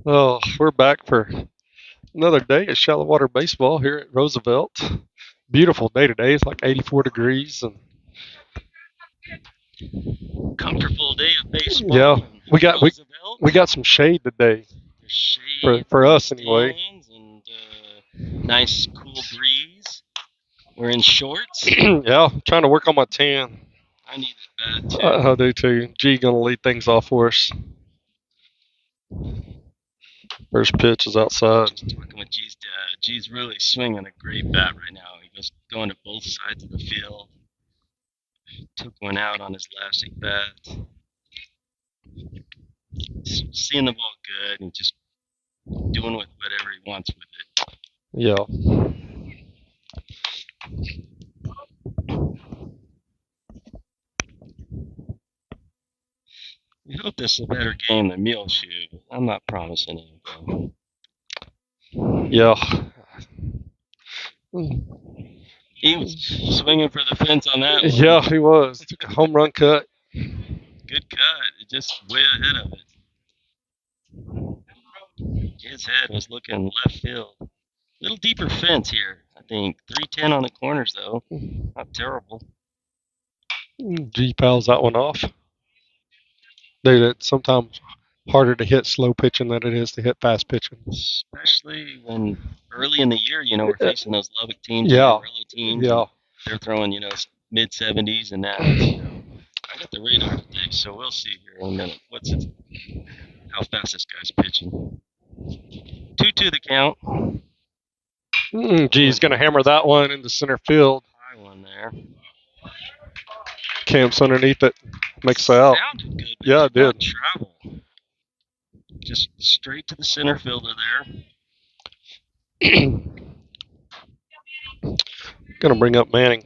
Oh, we're back for another day at shallow water baseball here at Roosevelt. Beautiful day today. It's like 84 degrees, and Comfortable day of yeah, baseball in we got we Roosevelt. we got some shade today There's shade for from the us anyway. stands and nice cool breeze. We're in shorts. Yeah, trying to work on my tan. I need it bad I too. do too. G gonna lead things off for us. First pitch is outside. Just talking with G's dad. G's really swinging a great bat right now. He goes going to both sides of the field. Took one out on his last at bat. Seeing the ball good and just doing whatever he wants with it. Yeah. We hope this is a better game than Muleshoe. I'm not promising anything. Yeah. He was swinging for the fence on that one. Yeah, he was. Took a home run cut. Good cut. Just way ahead of it. His head was looking left field. Little deeper fence here, I think. 310 on the corners, though. Not terrible. G fouls that one off. Dude, it's sometimes harder to hit slow pitching than it is to hit fast pitching. Especially when early in the year, we're facing those Lubbock teams, Yeah. Amarillo teams. Yeah. They're throwing, mid 70s and now I got the radar today, so we'll see here in a minute. How fast this guy's pitching. 2-2 the count. G's going to hammer that one into center field. High one there. Camps underneath it. Makes the out. Sounded good. Yeah, it did. Travel. Just straight to the center fielder there. Going to bring up Manning.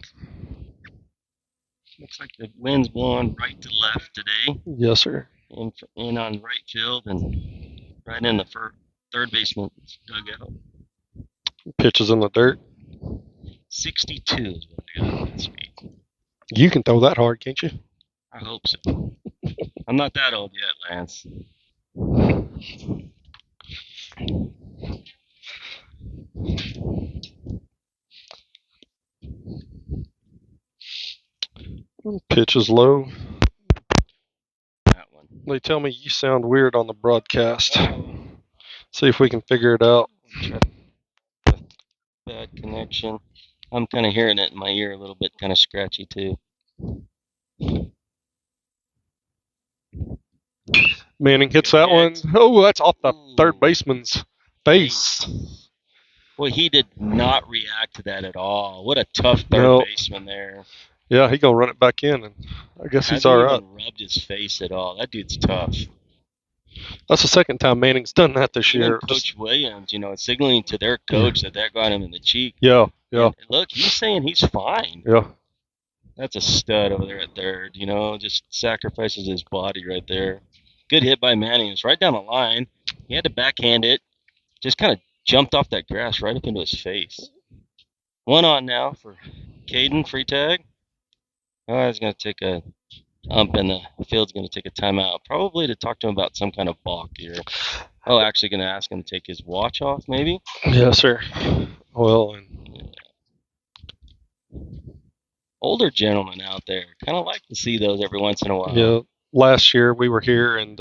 Looks like the wind's blowing right to left today. Yes, sir. In on right field and right in the third baseman's dugout. Pitches in the dirt. 62 is what they got at speed. You can throw that hard, can't you? I hope so. I'm not that old yet, Lance. Pitch is low. That one. They tell me you sound weird on the broadcast. See if we can figure it out. Bad connection. I'm kind of hearing it in my ear a little bit, kind of scratchy too. Manning hits that one. Oh, that's off the third baseman's face. Well, he did not react to that at all. What a tough third baseman there. Yeah, he gonna run it back in, and I guess he's all right. Hasn't rubbed his face at all. That dude's tough. That's the second time Manning's done that this year. Coach Williams, signaling to their coach that got him in the cheek. Yeah. And look, he's saying he's fine. Yeah. That's a stud over there at third, just sacrifices his body right there. Good hit by Manning. It was right down the line. He had to backhand it. Just kind of jumped off that grass right up into his face. One on now for Caden, free tag. Oh, he's going to take a ump, and the field's going to take a timeout, probably to talk to him about some kind of balk here. Oh, actually going to ask him to take his watch off, maybe? Yes, sir. Well, older gentlemen out there, kind of like to see those every once in a while. Yeah, last year we were here, and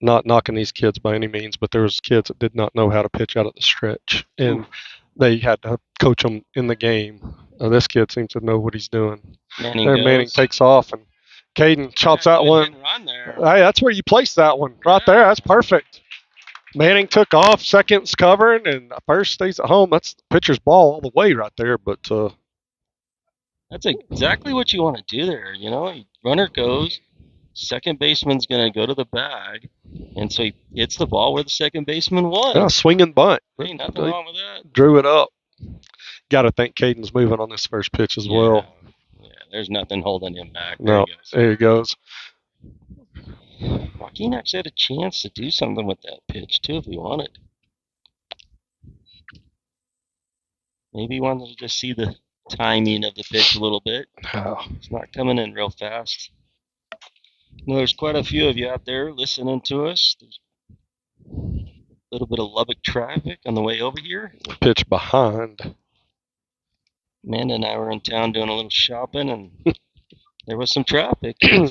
not knocking these kids by any means, but there was kids that did not know how to pitch out of the stretch, and they had to coach them in the game. This kid seems to know what he's doing. Manning takes off, and Caden chops that one. Hey, that's where you place that one, right there. That's perfect. Manning took off, second's covering, and first stays at home. That's the pitcher's ball all the way right there. But that's exactly what you want to do there. Runner goes, second baseman's going to go to the bag, and so he hits the ball where the second baseman was. Yeah, swinging bunt. Hey, nothing wrong with that. Drew it up. Got to think Caden's moving on this first pitch as well. Yeah, there's nothing holding him back. There he goes. Joaquin actually had a chance to do something with that pitch, too, if he wanted. Maybe he wanted to just see the timing of the pitch a little bit. It's not coming in real fast. There's quite a few of you out there listening to us. There's A little bit of Lubbock traffic on the way over here. Pitch behind. Amanda and I were in town doing a little shopping, and there was some traffic. Sure.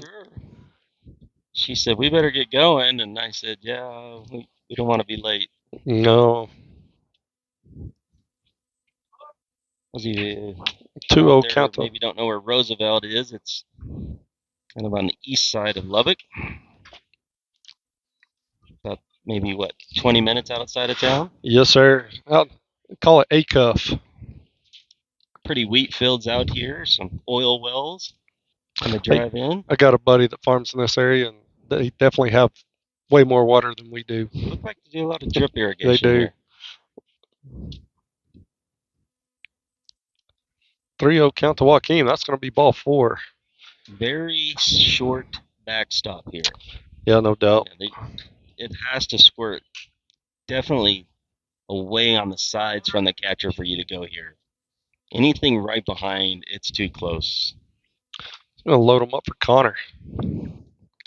She said, we better get going, and I said, yeah, we don't want to be late. No. Was he 2-0 count. Maybe don't know where Roosevelt is. It's kind of on the east side of Lubbock. About maybe, 20 minutes outside of town? Yes, sir. Call it A-Cuff. Pretty wheat fields out here, some oil wells on the drive in. I got a buddy that farms in this area, and they definitely have way more water than we do. They look like they do a lot of drip irrigation. They do. Here. 3-0 count to Joaquin. That's going to be ball 4. Very short backstop here. Yeah, no doubt. It has to squirt definitely away on the sides from the catcher for you to go here. Anything right behind, it's too close. I'm going to load them up for Connor.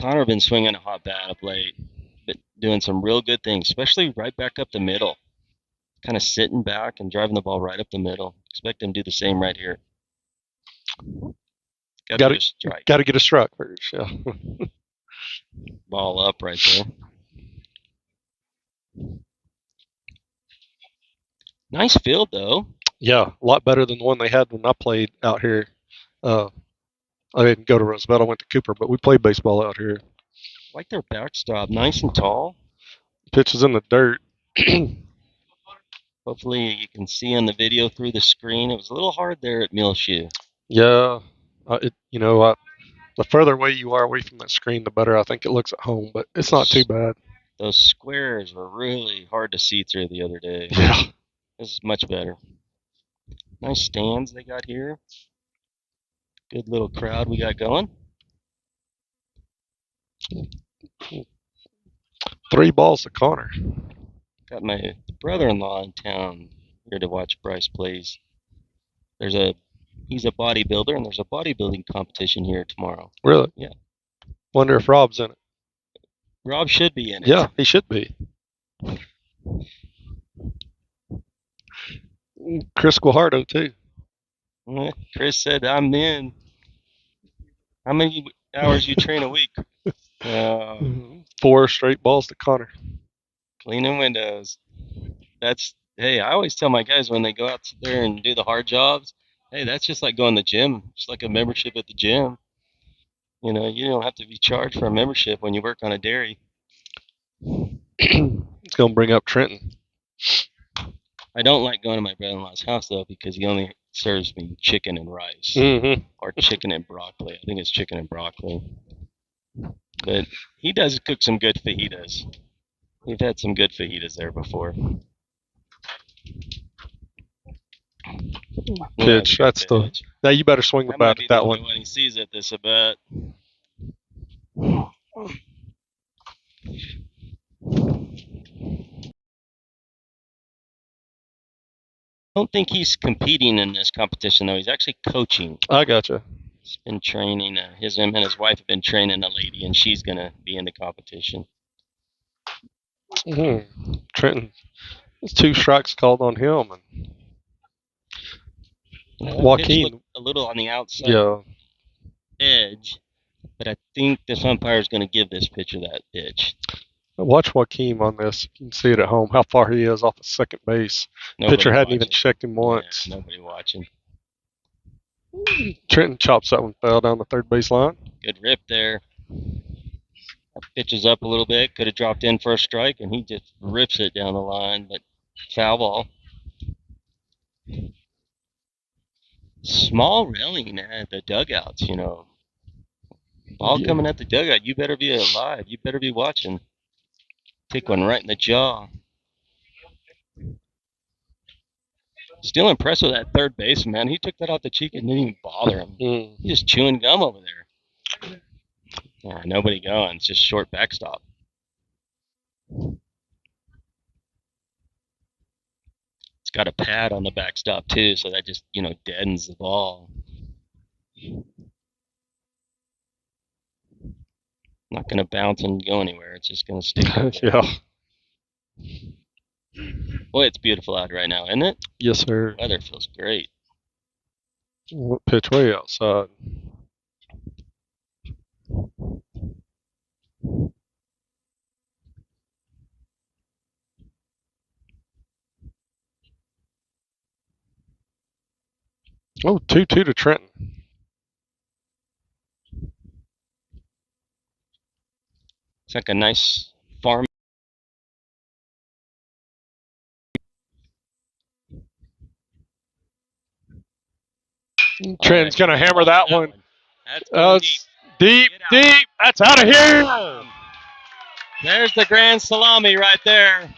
Connor been swinging a hot bat of late, but doing some real good things, especially right back up the middle. Kind of sitting back and driving the ball right up the middle. Expect him to do the same right here. Got to get a strike first, yeah. Ball up right there. Nice field, though. Yeah, a lot better than the one they had when I played out here. I didn't go to Roosevelt. I went to Cooper, but we played baseball out here. Like their backstop, nice and tall. Pitch is in the dirt. Hopefully you can see on the video through the screen. It was a little hard there at Muleshoe. Yeah, the further away you are away from that screen, the better I think it looks at home. But it's not too bad. Those squares were really hard to see through the other day. Yeah. This is much better. Nice stands they got here. Good little crowd we got going. 3 balls to Connor. Got my brother-in-law in town here to watch Bryce plays. He's a bodybuilder, and there's a bodybuilding competition here tomorrow. Really? Yeah. Wonder if Rob's in it. Rob should be in it. Yeah, he should be. Chris Guajardo, too. Chris said, I'm in. How many hours you train a week? 4 straight balls to Connor. Cleaning windows. Hey, I always tell my guys when they go out there and do the hard jobs, hey, that's just like going to the gym. Just like a membership at the gym. You don't have to be charged for a membership when you work on a dairy. It's going to bring up Trenton. I don't like going to my brother-in-law's house, though, because he only serves me chicken and rice. Mm-hmm. Or chicken and broccoli. I think it's chicken and broccoli. But he does cook some good fajitas. We've had some good fajitas there before. Pitch. That's the. Now you better swing the bat at that one. When he sees it, this a bet. I don't think he's competing in this competition, though. He's actually coaching. I gotcha. He's been training. Him and his wife have been training a lady, and she's going to be in the competition. Mm-hmm. Trenton. There's 2 strikes called on him. And Joaquin. A little on the outside edge, but I think this umpire is going to give this pitcher that pitch. Watch Joaquin on this. You can see it at home, how far he is off of second base. Pitcher hadn't even checked him once. Yeah, nobody watching. Trenton chops that one, fell down the third base line. Good rip there. Pitches up a little bit. Could have dropped in for a strike, and he just rips it down the line, but foul ball. Small railing at the dugouts, Ball coming at the dugout. You better be alive. You better be watching. Take one right in the jaw. Still impressed with that third baseman, man. He took that off the cheek and didn't even bother him. He's just chewing gum over there. Nobody going. It's just short backstop. It's got a pad on the backstop, too, so that just, deadens the ball. Not going to bounce and go anywhere. It's just going to stick there. Yeah. Boy, it's beautiful out right now, isn't it? Yes, sir. Weather feels great. Pitch way outside. Oh, 2-2 to Trenton. It's like a nice farm. Trenton's going to hammer that one. That's going deep. That's out of here. There's the grand salami right there.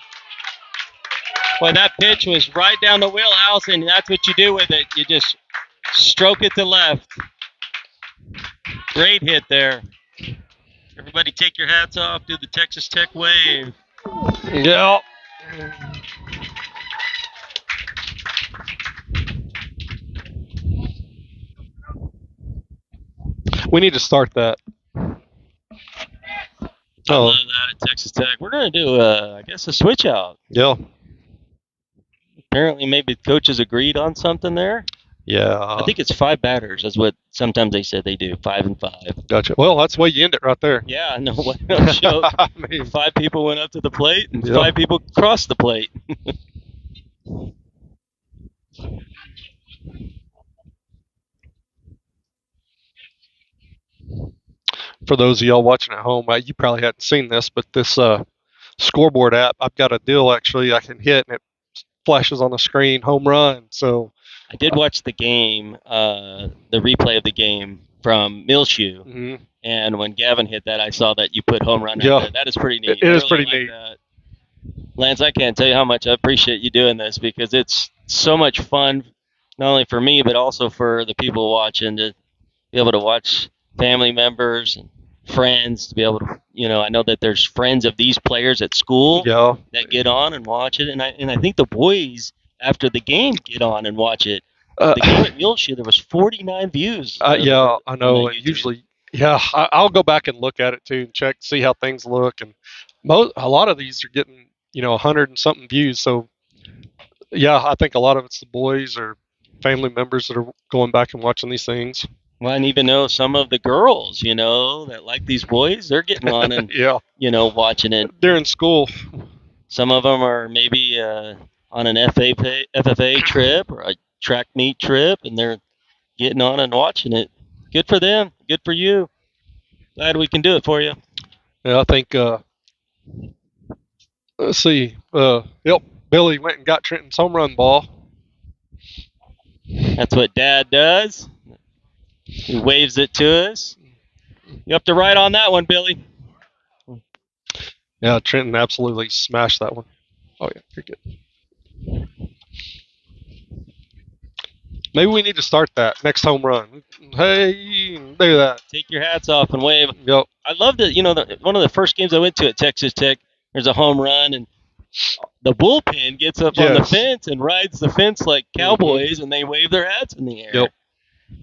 Boy, that pitch was right down the wheelhouse, and that's what you do with it. You just stroke it to left. Great hit there. Everybody take your hats off. Do the Texas Tech wave. Yeah. We need to start that. I love that at Texas Tech. We're going to do, I guess, a switch out. Yeah. Apparently, maybe the coaches agreed on something there. Yeah. I think it's 5 batters. That's what sometimes they said they do, 5 and 5. Gotcha. Well, that's the way you end it right there. Yeah, no joke. I mean, 5 people went up to the plate and 5 people crossed the plate. For those of y'all watching at home, you probably hadn't seen this, but this scoreboard app, I've got a deal actually I can hit, and it flashes on the screen, home run. So I did watch the game, the replay of the game from Millshoe, and when Gavin hit that, I saw that you put home run right there. That is pretty neat. It is pretty neat. That. Lance, I can't tell you how much I appreciate you doing this, because it's so much fun, not only for me, but also for the people watching, to be able to watch family members and friends, to be able to, I know that there's friends of these players at school that get on and watch it, and I think the boys after the game get on and watch it. The game at Muleshoe, there was 49 views. Yeah, I know. And usually, I'll go back and look at it too and check, see how things look. And a lot of these are getting 100 and something views. So yeah, I think a lot of it's the boys or family members that are going back and watching these things. Well, and even though some of the girls, that like these boys, they're getting on and, watching it. During school. Some of them are maybe on an FFA trip or a track meet trip, and they're getting on and watching it. Good for them. Good for you. Glad we can do it for you. Yeah, I think, let's see. Billy went and got Trenton's home run ball. That's what Dad does. He waves it to us. You have to ride on that one, Billy. Yeah, Trenton absolutely smashed that one. Oh, yeah, you're good. Maybe we need to start that next home run. Hey, do that. Take your hats off and wave. Yep. I loved it. One of the first games I went to at Texas Tech, there's a home run, and the bullpen gets up on the fence and rides the fence like cowboys, and they wave their hats in the air. Yep.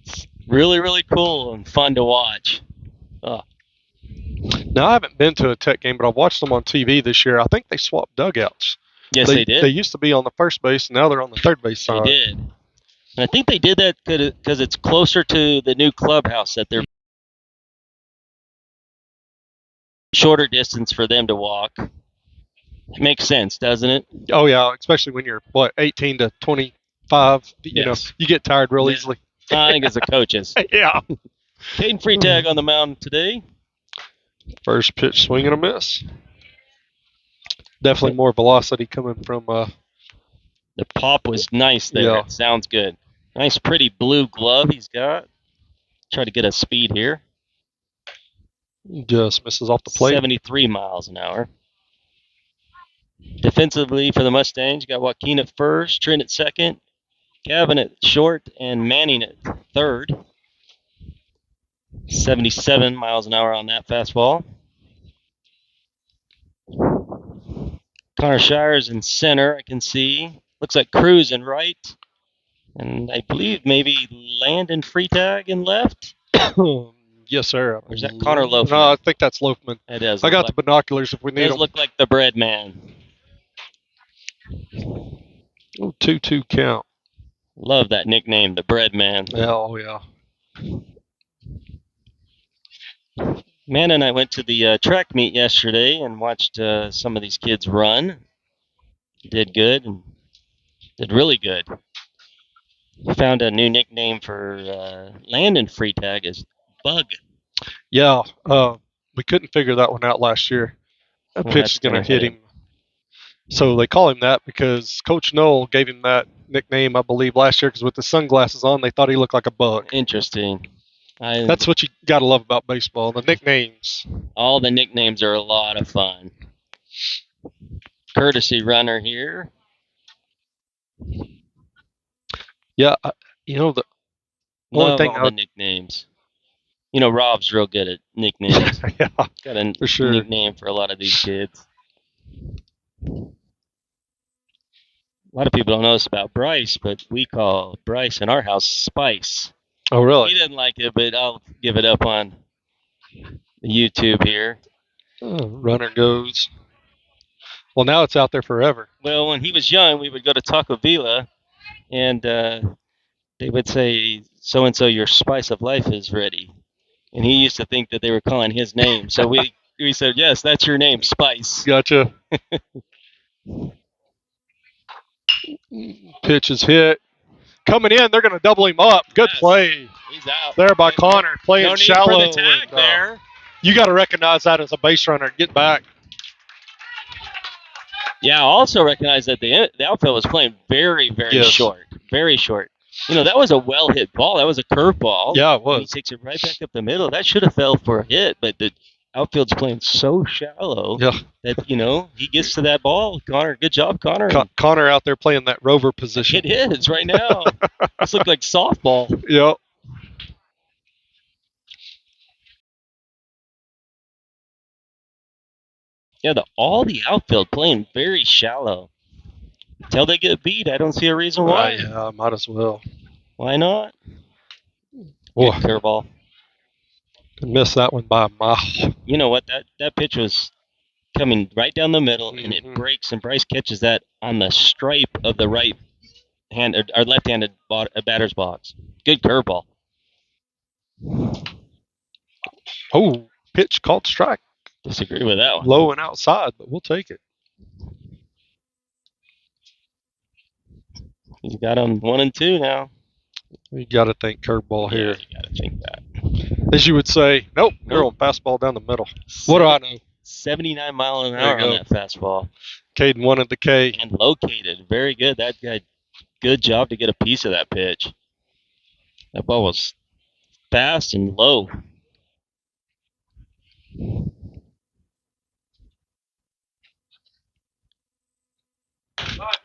It's really, really cool and fun to watch. Oh. Now, I haven't been to a Tech game, but I've watched them on TV this year. I think they swapped dugouts. Yes, they did. They used to be on the first base, and now they're on the third base side. They did. And I think they did that because it's closer to the new clubhouse that they're shorter distance for them to walk. It makes sense, doesn't it? Oh, yeah, especially when you're, 18 to 25. Yes. You get tired real easily. I think it's the coaches. Yeah. Caden Freitag on the mound today. First pitch, swing and a miss. Definitely more velocity coming from... The pop was nice there. Yeah. It sounds good. Nice, pretty blue glove he's got. Try to get a speed here. Just misses off the plate. 73 miles an hour. Defensively for the Mustangs, got Joaquin at first, Trent at second, Gavin at short, and Manning at third. 77 miles an hour on that fastball. Connor Shires in center, I can see. Looks like Cruz in right. And I believe maybe Landon Freitag in left. Yes, sir. Or is that Connor Loafman? No, I think that's Loafman. It is. I got the binoculars if we need them. It does look like the bread man. Ooh, 2-2 count. Love that nickname, the Bread Man. Oh, yeah. Man and I went to the track meet yesterday and watched some of these kids run. Did good and did really good. Found a new nickname for Landon Freitag is Bug. Yeah, we couldn't figure that one out last year. That pitch is going to hit him. So they call him that because Coach Knoll gave him that nickname, I believe, last year because with the sunglasses on, they thought he looked like a bug. Interesting. That's what you got to love about baseball, the nicknames. All the nicknames are a lot of fun. Courtesy runner here. Yeah, the only thing all the nicknames. Rob's real good at nicknames. Yeah, got a for sure. nickname for a lot of these kids. A lot of people don't know this about Bryce, but we call Bryce in our house Spice. Oh, really? He doesn't like it, but I'll give it up on the YouTube here. Oh, runner goes. Well, now it's out there forever. Well, when he was young, we would go to Taco Villa, and they would say, so-and-so, your spice of life is ready. And he used to think that they were calling his name. So we said, yes, that's your name, Spice. Gotcha. Pitch is hit. Coming in, they're going to double him up. Good play. He's out. There by Connor, playing no need shallow. For the tag there. You got to recognize that as a base runner. Get back. Yeah, I also recognize that the outfield was playing very, very short. Very short. That was a well-hit ball. That was a curveball. Yeah, it was. And he takes it right back up the middle. That should have fell for a hit, but the outfield's playing so shallow that, he gets to that ball. Connor, good job, Connor. Connor out there playing that rover position. It is right now. This looks like softball. Yep. Yeah, all the outfield playing very shallow. Until they get beat, I don't see a reason why. Yeah, might as well. Why not? Good curveball. Missed that one by a mile. You know what? That pitch was coming right down the middle, and it breaks, and Bryce catches that on the stripe of the right hand or left-handed batter's box. Good curveball. Oh, pitch called strike. Disagree with that one. Low and outside, but we'll take it. He's got him 1-2 now. You got to think curveball here. You got to think that. As you would say, nope, they're on fastball down the middle. What do I know? 79 miles an hour on that fastball. Caden wanted the K. And located. Very good. That guy, good job to get a piece of that pitch. That ball was fast and low.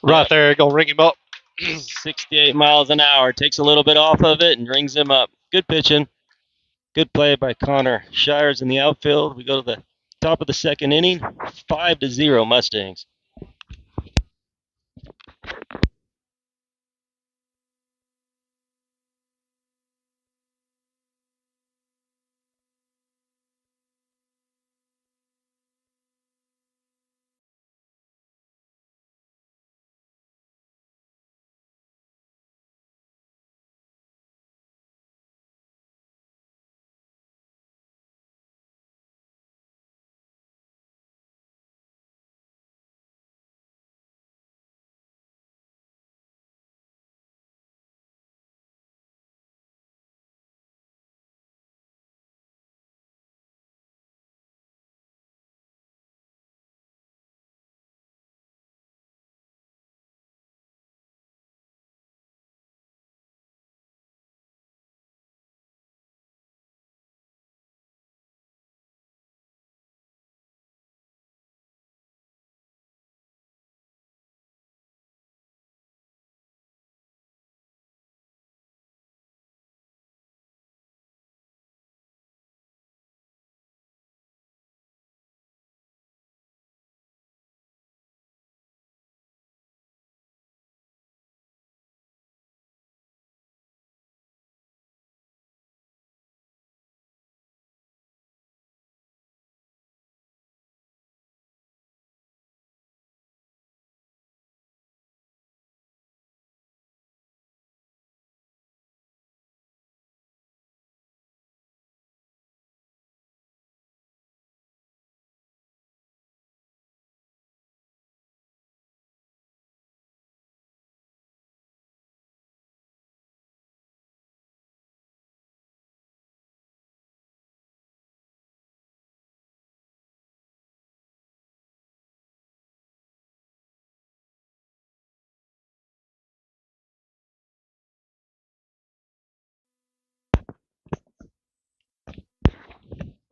Right there, going to ring him up. 68 miles an hour. Takes a little bit off of it and rings him up. Good pitching. Good play by Connor. Shires in the outfield. We go to the top of the second inning. 5-0 Mustangs.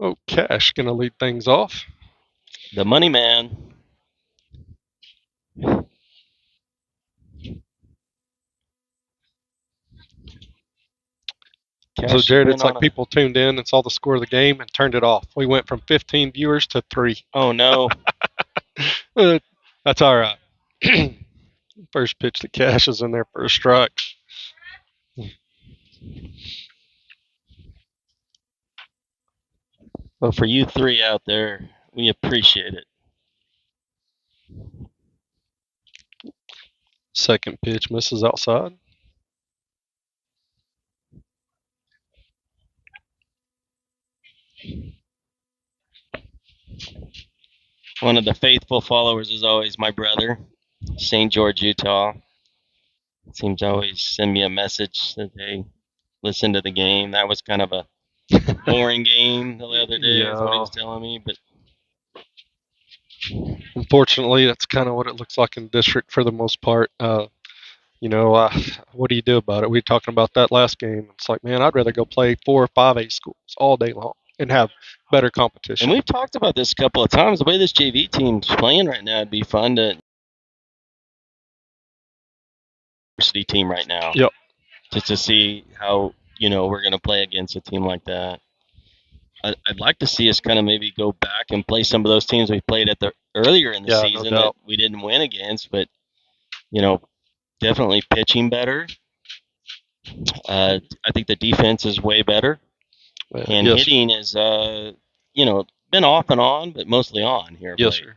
Oh, Cash going to lead things off. The money man. So, Jared, it's like people tuned in and saw the score of the game and turned it off. We went from 15 viewers to 3. Oh, no. That's all right. First pitch to Cash is in there for a strike. Well, for you 3 out there, we appreciate it. Second pitch misses outside. One of the faithful followers is always my brother, St. George, Utah. Seems to always send me a message that they listen to the game. That was kind of a boring game the other day, is what he was telling me. But unfortunately, that's kind of what it looks like in district for the most part. What do you do about it? We were talking about that last game. It's like, man, I'd rather go play 4 or 5A schools all day long and have better competition. And we've talked about this a couple of times. The way this JV team's playing right now, it'd be fun to varsity team right now. Yep. Just to see how, we're going to play against a team like that. I'd like to see us kind of maybe go back and play some of those teams we played earlier in the season that we didn't win against, but, definitely pitching better. I think the defense is way better. And hitting is, been off and on, but mostly on here. Yes, sir.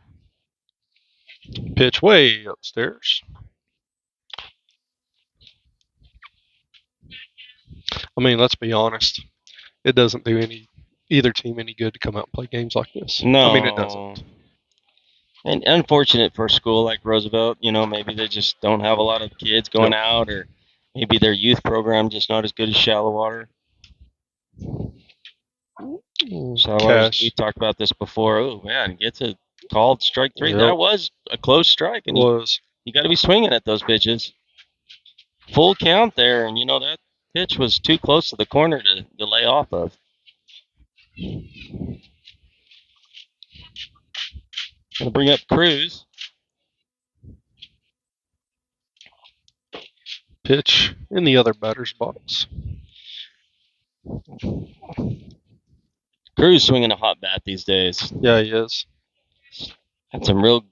Pitch way upstairs. I mean, let's be honest. It doesn't do either team any good to come out and play games like this. No. I mean, it doesn't. And unfortunate for a school like Roosevelt, maybe they just don't have a lot of kids going out, or maybe their youth program just not as good as Shallow Water. We've talked about this before. Oh, man, gets a called strike 3. Yep. That was a close strike. And you got to be swinging at those pitches. Full count there, and that pitch was too close to the corner to lay off of. Gonna bring up Cruz. Pitch in the other batter's box. Cruz swinging a hot bat these days. Yeah, he is. Had some real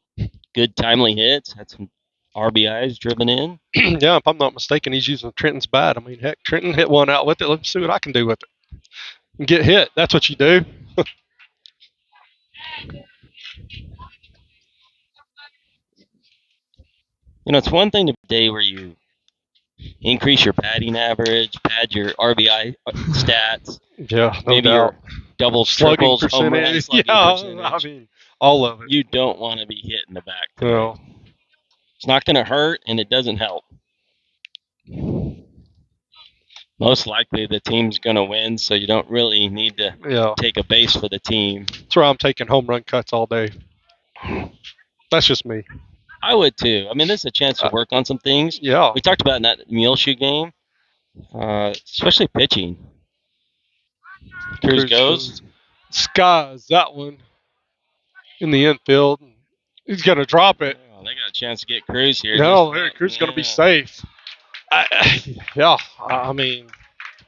good timely hits. Had some RBIs driven in. Yeah, if I'm not mistaken, he's using Trenton's bat. I mean, heck, Trenton hit one out with it. Let me see what I can do with it. And get hit. That's what you do. It's one thing today where you increase your batting average, pad your RBI stats. Yeah, no maybe doubt. Your doubles, triples, home runs, slugging percentage. I mean, all of it. You don't want to be hit in the back today. No. It's not going to hurt, and it doesn't help. Most likely the team's going to win, so you don't really need to take a base for the team. That's why I'm taking home run cuts all day. That's just me. I would too. I mean, this is a chance to work on some things. Yeah. We talked about in that Muleshoe game, especially pitching. Cruz goes. Skies that one in the infield. He's going to drop it. Oh, they got a chance to get Cruz here. No, Cruz is going to be safe. I mean.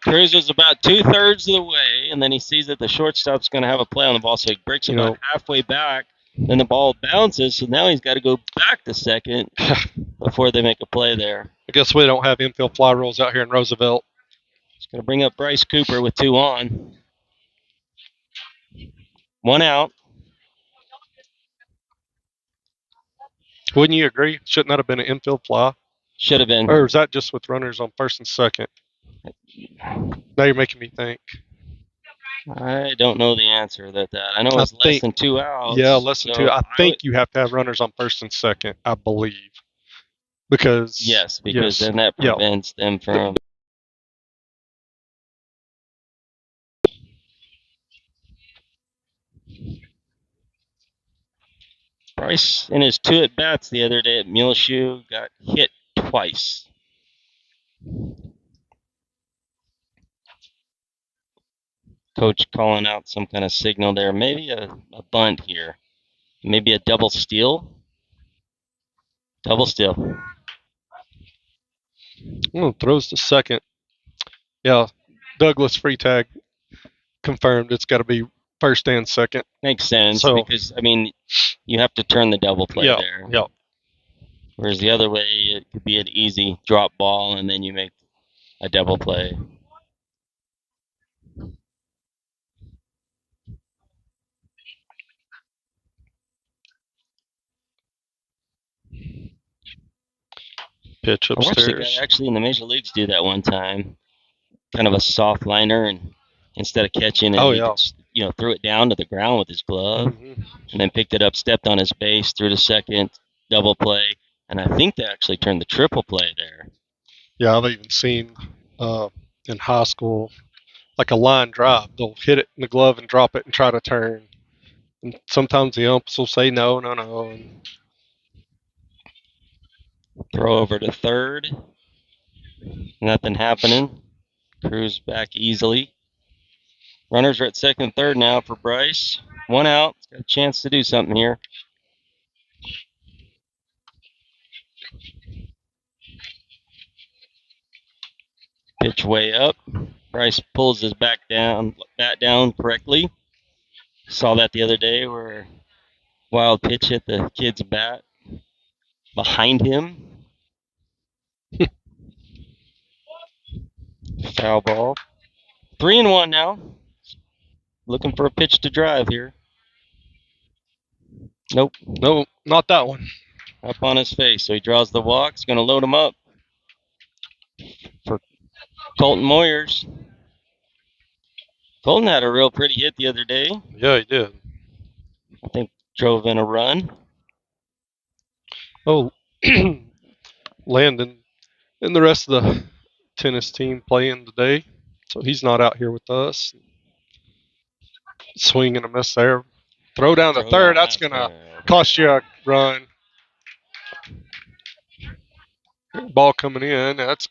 Cruz is about 2/3 of the way, and then he sees that the shortstop's going to have a play on the ball, so he breaks about halfway back. Then the ball bounces, so now he's got to go back to second before they make a play there. I guess we don't have infield fly rules out here in Roosevelt. He's going to bring up Bryce Cooper with 2 on. 1 out. Wouldn't you agree? Shouldn't that have been an infield fly? Should have been. Or is that just with runners on first and second? Now you're making me think. I don't know the answer to that. I know it's less than 2 outs. Yeah, less than 2. I think you have to have runners on first and second, I believe. Because then that prevents them from. Bryce, in his 2 at-bats the other day at Muleshoe, got hit twice. Coach calling out some kind of signal there. Maybe a bunt here. Maybe a double steal. Double steal. Oh, throws to second. Yeah, Douglas free tag confirmed. It's got to be first and second. Makes sense because, I mean, you have to turn the double play there. Yeah. Whereas the other way, it could be an easy drop ball, and then you make a double play. Pitch upstairs. I watched a guy actually in the major leagues do that one time. Kind of a soft liner, and instead of catching it, he just, threw it down to the ground with his glove, and then picked it up, stepped on his base, threw to second, double play, and I think they actually turned the triple play there. Yeah, I've even seen in high school, like a line drive. They'll hit it in the glove and drop it and try to turn. And sometimes the umps will say no. And throw over to third. Nothing happening. Cruz back easily. Runners are at second and third now for Bryce. One out. He's got a chance to do something here. Pitch way up. Bryce pulls his bat down correctly. Saw that the other day where wild pitch hit the kid's bat behind him. Foul ball. 3-1 now. Looking for a pitch to drive here. Nope. No, not that one. Up on his face. So he draws the walk. He's going to load him up for Colton Moyers. Colton had a real pretty hit the other day. Yeah, he did. I think drove in a run. Oh, Landon and the rest of the tennis team playing today, so he's not out here with us. Swing and a miss there. Throw down to third. That's going to cost you a run. Ball coming in. That's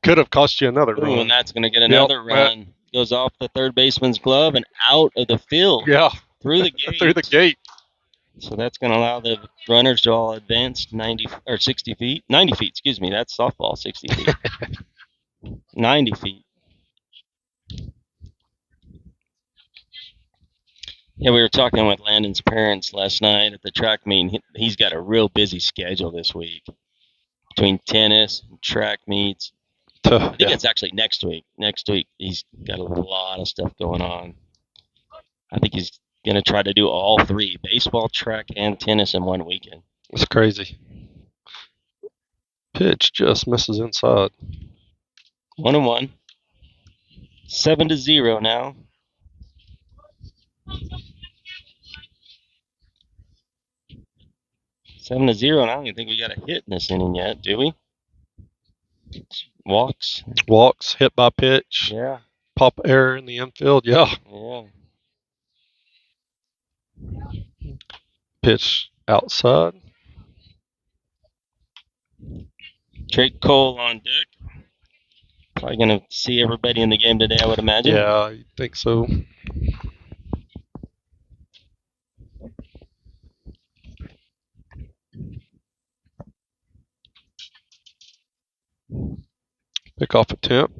could have cost you another run. And that's going to get another run. Goes off the third baseman's glove and out of the field. Yeah. Through the gate. Through the gate. So that's going to allow the runners to all advance 60 feet. 90 feet, excuse me. That's softball, 60 feet. 90 feet. Yeah, we were talking with Landon's parents last night at the track meet. He's got a real busy schedule this week between tennis and track meets. I think it's actually next week. Next week, he's got a lot of stuff going on. I think he's going to try to do all three, baseball, track, and tennis in one weekend. It's crazy. Pitch just misses inside. 1-1. 7-0 now. 7-0, and I don't even think we got a hit in this inning yet, do we? Walks, hit by pitch. Yeah. Pop error in the infield. Yeah. Pitch outside. Drake Cole on deck. Probably going to see everybody in the game today, I would imagine. Yeah, I think so. Pick off a temp.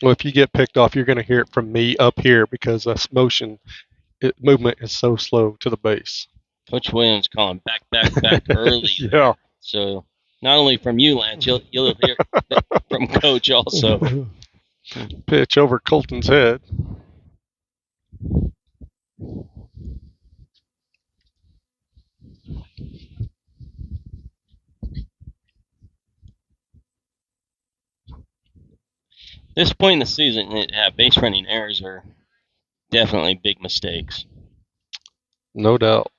Well, if you get picked off, you're going to hear it from me up here because this movement is so slow to the base. Coach Williams calling back early. Yeah. So not only from you, Lance, you'll hear it from Coach also. Pitch over Colton's head. This point in the season, base running errors are definitely big mistakes. No doubt.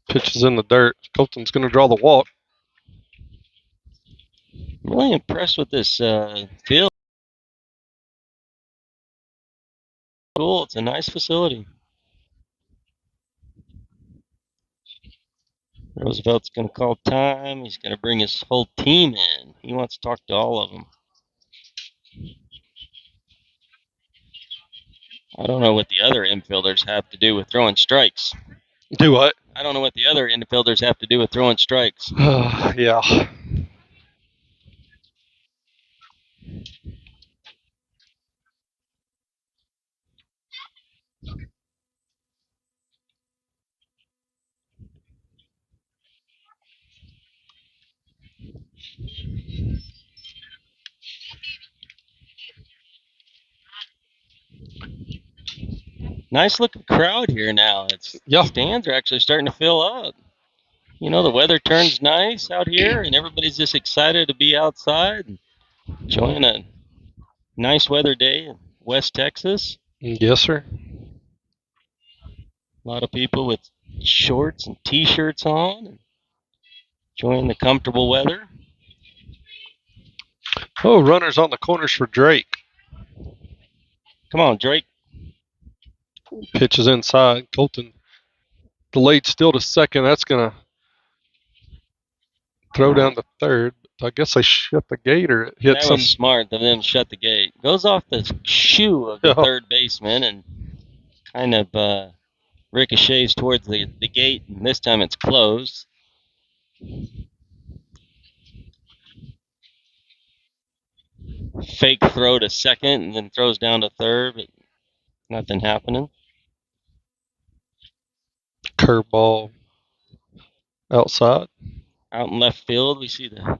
Pitch is in the dirt. Colton's going to draw the walk. I'm really impressed with this field. Cool. It's a nice facility. Roosevelt's going to call time. He's going to bring his whole team in. He wants to talk to all of them. I don't know what the other infielders have to do with throwing strikes. Do what? I don't know what the other infielders have to do with throwing strikes. Yeah. Nice looking crowd here now. Stands are actually starting to fill up. You know, the weather turns nice out here, and everybody's just excited to be outside and enjoying a nice weather day in West Texas. Yes, sir. A lot of people with shorts and T-shirts on, enjoying the comfortable weather. Oh, runners on the corners for Drake. Come on, Drake. Pitch is inside. Colton delayed still to second. That's going to throw down to third. I guess they shut the gate or it hit that was smart of them to shut the gate. Goes off the shoe of the third baseman and kind of ricochets towards the gate, and this time it's closed. Fake throw to second and then throws down to third, but nothing happening. Curveball outside. Out in left field, we see the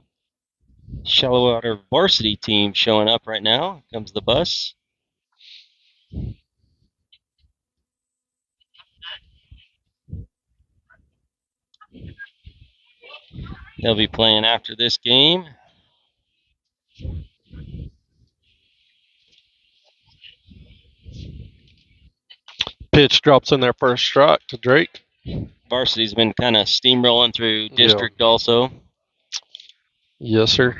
Shallow Water varsity team showing up right now. Here comes the bus. They'll be playing after this game. Pitch drops in there for a strike to Drake. Varsity's been kind of steamrolling through district also. Yes, sir.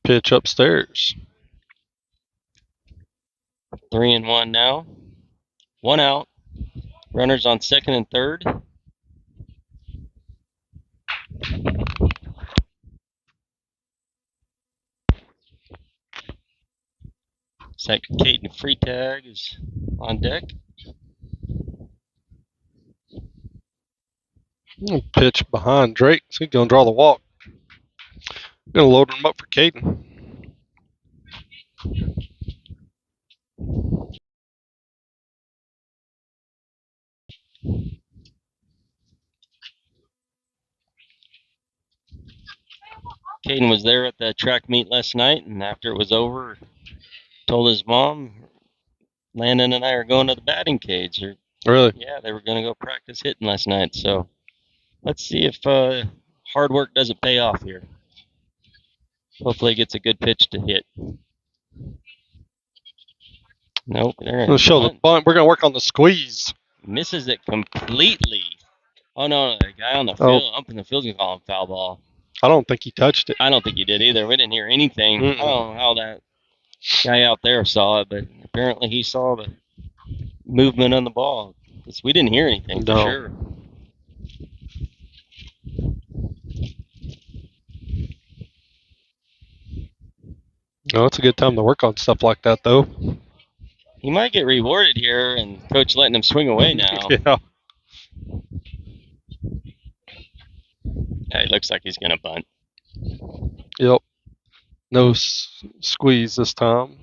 Pitch upstairs. 3-1 now. 1 out. Runners on second and third. Second, Caden Freetag is on deck. Pitch behind Drake. So he's going to draw the walk. Going to load him up for Caden. Caden was there at the track meet last night, and after it was over, told his mom, Landon and I are going to the batting cage. Really? Yeah, they were going to go practice hitting last night. So let's see if hard work doesn't pay off here. Hopefully he gets a good pitch to hit. Nope. We'll show the bunt. We're going to work on the squeeze. Misses it completely. Oh, no, the guy on the field, up in the field's going to call him foul ball. I don't think he touched it. I don't think he did either. We didn't hear anything. I don't know how that guy out there saw it, but apparently he saw the movement on the ball. We didn't hear anything for sure. No, it's a good time to work on stuff like that, though. He might get rewarded here, and coach letting him swing away now. Yeah. It looks like he's going to bunt. Yep. No squeeze this time.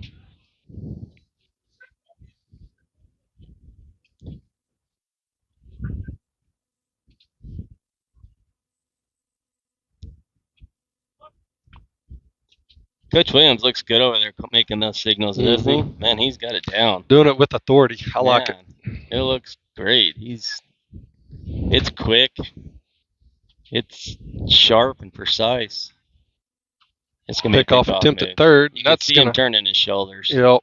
Coach Williams looks good over there making those signals, doesn't he? Man, he's got it down. Doing it with authority. I like it. It looks great. It's quick. It's sharp and precise. It's going to pick off attempt at third. You that's going to turn in his shoulders. Yep.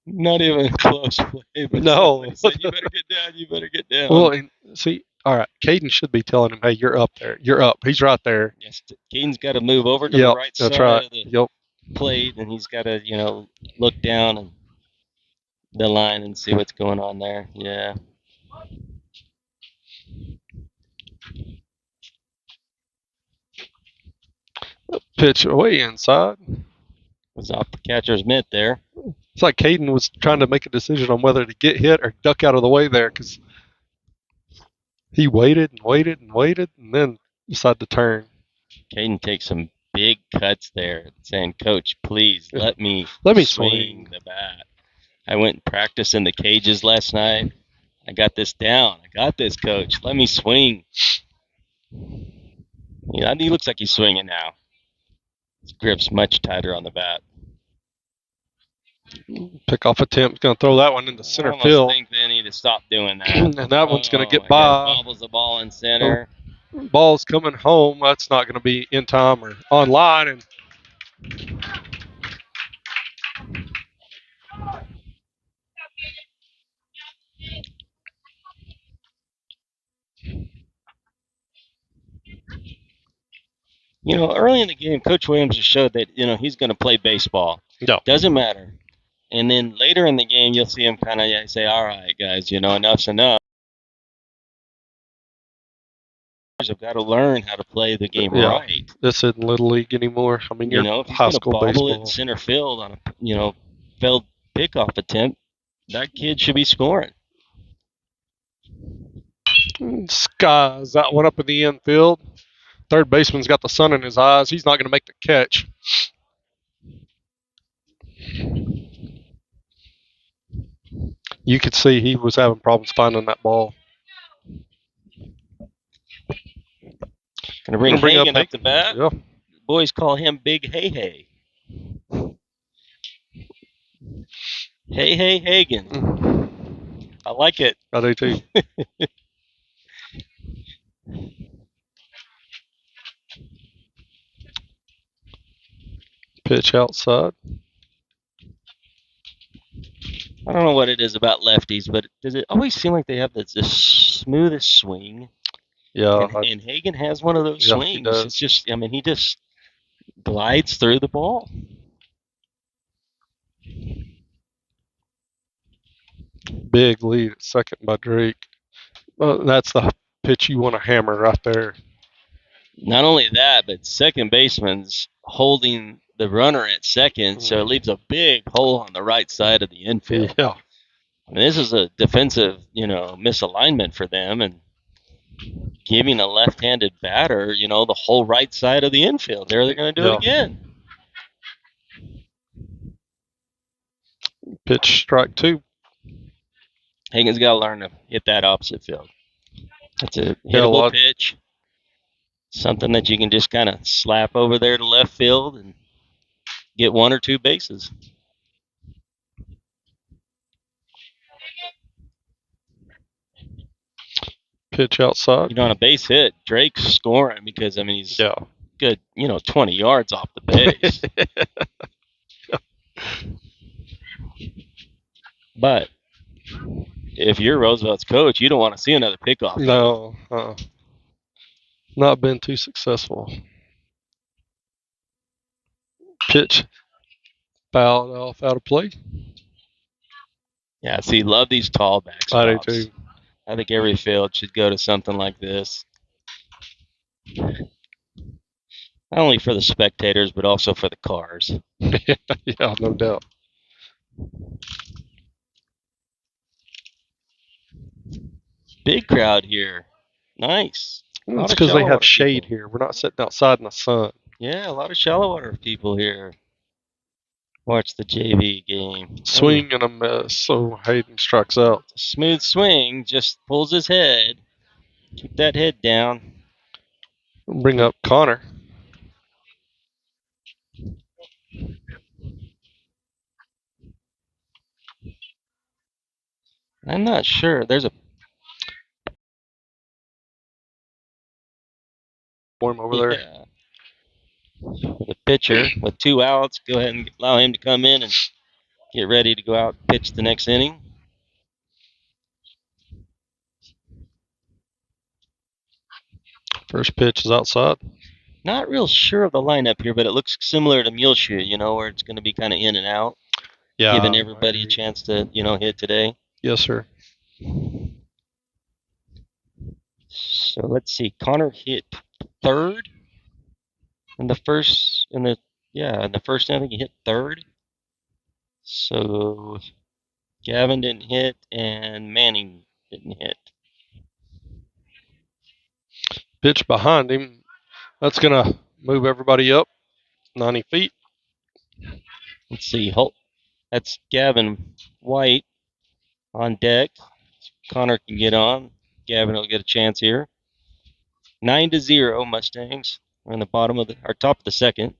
Not even a close play. But no. Said, you better get down. You better get down. Well, see, All right, Caden should be telling him, "Hey, you're up there. You're up. He's right there." Yes, Caden's got to move over to the right that's side right. of the plate, and he's got to, look down and the line and see what's going on there. Yeah. Pitch way inside. Was off the catcher's mitt there. It's like Caden was trying to make a decision on whether to get hit or duck out of the way there because he waited and waited and waited and then decided to turn. Caden takes some big cuts there, saying, "Coach, please let me swing the bat. I went and practiced in the cages last night. I got this down. I got this, Coach. Let me swing." Yeah, he looks like he's swinging now. His grip's much tighter on the bat. Pickoff attempt. Going to throw that one into center field. I think they need to stop doing that. And that one's going to get by. Bobbles the ball in center. Ball's coming home. That's not going to be in time or online. And early in the game, Coach Williams just showed that, he's going to play baseball. No. Doesn't matter. And then later in the game, you'll see him kind of say, "All right, guys, enough's enough." I've got to learn how to play the game right. This isn't Little League anymore. I mean, you're if he's high school bobble baseball. it in center field on a, failed pickoff attempt, that kid should be scoring. Skies that one up in the infield. Third baseman's got the sun in his eyes. He's not going to make the catch. You could see he was having problems finding that ball. Going to bring Hagen up the bat. Yeah. Boys call him Big Hey Hey. Hey Hey Hagen. I like it. I do too. Pitch outside. I don't know what it is about lefties, but does it always seem like they have the smoothest swing? Yeah. And Hagen has one of those swings. It's just, he just glides through the ball. Big lead at second by Drake. Well, that's the pitch you want to hammer right there. Not only that, but second baseman's holding the runner at second, so it leaves a big hole on the right side of the infield. Yeah. This is a defensive, misalignment for them, and giving a left-handed batter, the whole right side of the infield. They're going to do it again. Pitch strike two. Hagen's got to learn to hit that opposite field. It's a hittable pitch. Something that you can just kind of slap over there to left field and get one or two bases. Pitch outside. On a base hit, Drake's scoring because, he's good, 20 yards off the base. But if you're Roosevelt's coach, you don't want to see another pickoff. No. Not been too successful. Pitch fouled off out of play. Yeah, see, love these tall backs. I do too. I think every field should go to something like this. Not only for the spectators, but also for the cars. Yeah, no doubt. Big crowd here. Nice. It's because they have shade here. We're not sitting outside in the sun. Yeah, a lot of shallow water people here. Watch the JV game. Swing and a miss, so Hayden strikes out. Smooth swing, just pulls his head. Keep that head down. Bring up Connor. I'm not sure. There's a form over there. The pitcher with 2 outs. Go ahead and allow him to come in and get ready to go out and pitch the next inning. First pitch is outside. Not real sure of the lineup here, but it looks similar to Muleshoe, where it's going to be kind of in and out. Yeah. Giving everybody a chance to, hit today. Yes, sir. So let's see. Connor hit third in the first inning, he hit third. So Gavin didn't hit and Manning didn't hit. Pitch behind him. That's going to move everybody up 90 feet. Let's see. That's Gavin White on deck. Connor can get on. Gavin will get a chance here. 9-0 Mustangs. We're in the top of the second.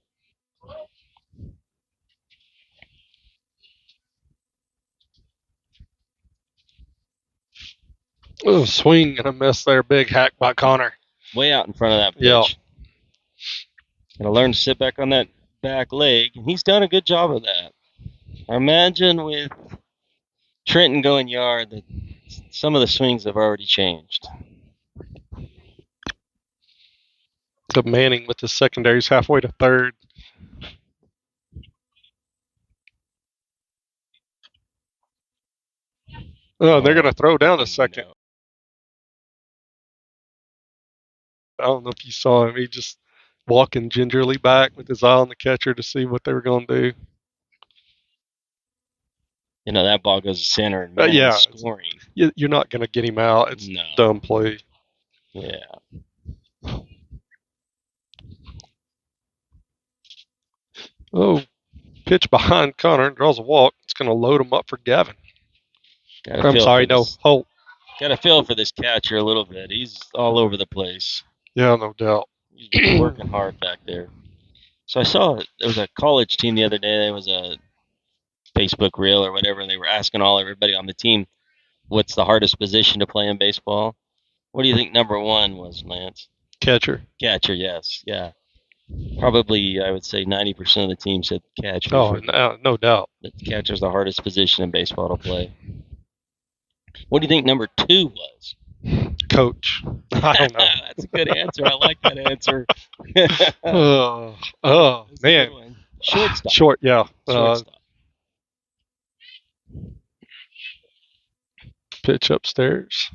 Oh, swing and a miss there. Big hack by Connor. Way out in front of that pitch. Yeah. Gonna learn to sit back on that back leg, and he's done a good job of that. I imagine with Trenton going yard that some of the swings have already changed. The Manning with the secondaries halfway to third. Oh, they're going to throw down a second. No. I don't know if you saw him. He just walking gingerly back with his eye on the catcher to see what they were going to do. That ball goes to center and Manning's scoring. You're not going to get him out. It's a dumb play. Yeah. Oh, pitch behind Connor and draws a walk. It's going to load him up for Gavin. Holt. Got to feel for this catcher a little bit. He's all over the place. Yeah, no doubt. He's been working hard back there. So I saw there was a college team the other day. There was a Facebook reel or whatever, and they were asking everybody on the team, what's the hardest position to play in baseball? What do you think number one was, Lance? Catcher. Catcher, yes. Yeah. Probably, I would say 90% of the team said catcher. Oh, no doubt. The catcher's the hardest position in baseball to play. What do you think number two was? Coach. I don't know. That's a good answer. I like that answer. Man. Shortstop. Shortstop. Pitch upstairs.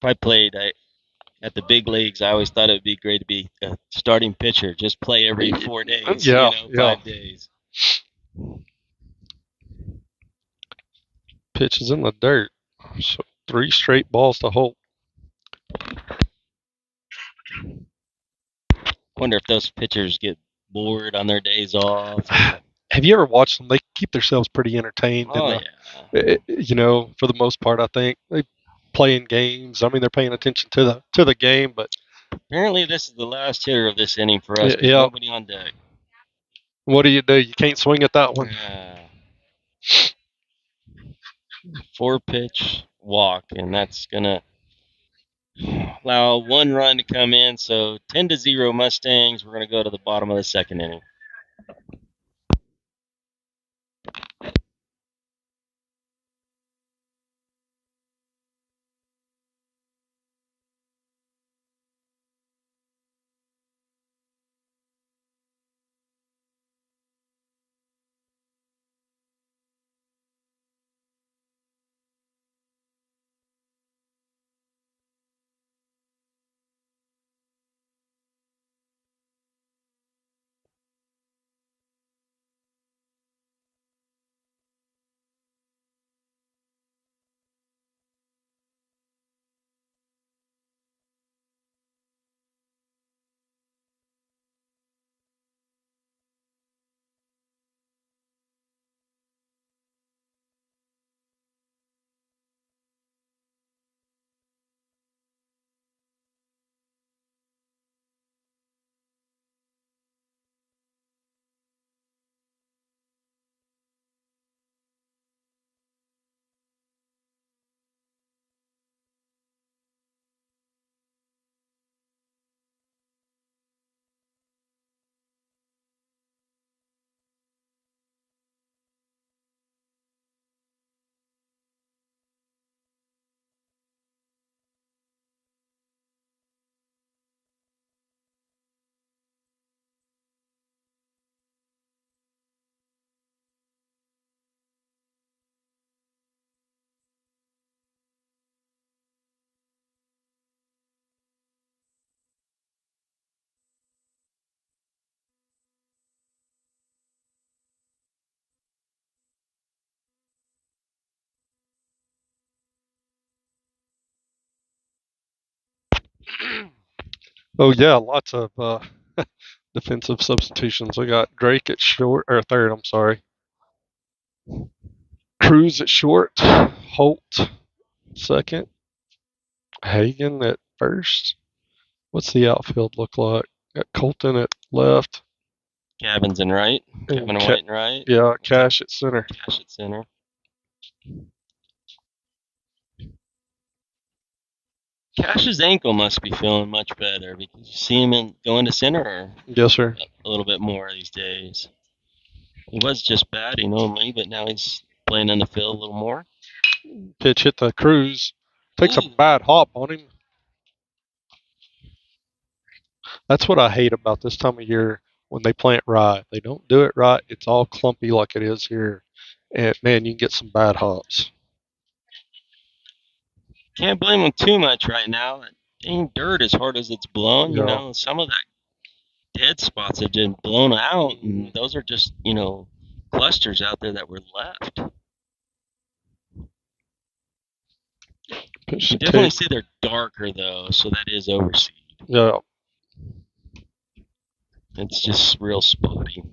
If I played at the big leagues, I always thought it would be great to be a starting pitcher. Just play every 4 days, 5 days. Pitch is in the dirt. So 3 straight balls to Holt. Wonder if those pitchers get bored on their days off. Have you ever watched them? They keep themselves pretty entertained. Oh, yeah. For the most part, I think they playing games. I mean, they're paying attention to the game, but apparently this is the last hitter of this inning for us. Yeah. Nobody on deck. What do? You can't swing at that one. 4-pitch walk, and that's gonna allow 1 run to come in. So 10-0 Mustangs. We're gonna go to the bottom of the second inning. Oh yeah, lots of defensive substitutions. We got Drake at short or third. I'm sorry. Cruz at short. Holt second. Hagan at first. What's the outfield look like? Got Colton at left. Gavin's in right. Gavin White in right. Yeah, Cash at center. Cash at center. Cash's ankle must be feeling much better because you see him going to center Yes, sir. a little bit more these days. He was just batting only, but now he's playing in the field a little more. Pitch hit the Cruz. Takes a bad hop on him. That's what I hate about this time of year when they plant right. They don't do it right. It's all clumpy like it is here. And man, you can get some bad hops. Can't blame him too much right now. That dang dirt, as hard as it's blown, you know, some of that dead spots have been blown out, and those are just, clusters out there that were left. You definitely see they're darker, though, so that is overseed. Yeah. It's just real spotty.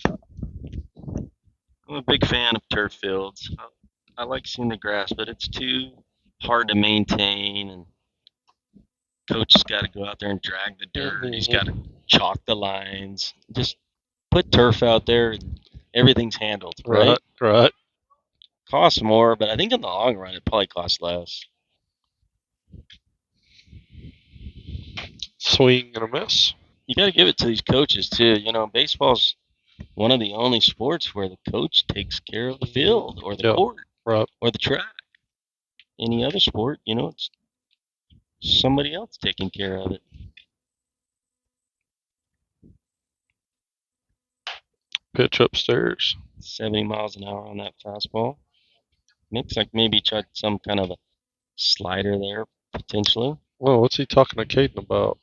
I'm a big fan of turf fields. I like seeing the grass, but it's too hard to maintain, and coach has got to go out there and drag the dirt. He's got to chalk the lines. Just put turf out there, and everything's handled, right? Right. Costs more, but I think in the long run it probably costs less. Swing and a miss. You got to give it to these coaches too. Baseball's one of the only sports where the coach takes care of the field or the court or the track. Any other sport, it's somebody else taking care of it. Pitch upstairs. 70 miles an hour on that fastball. Looks like maybe tried some kind of a slider there, potentially. Well, what's he talking to Caden about?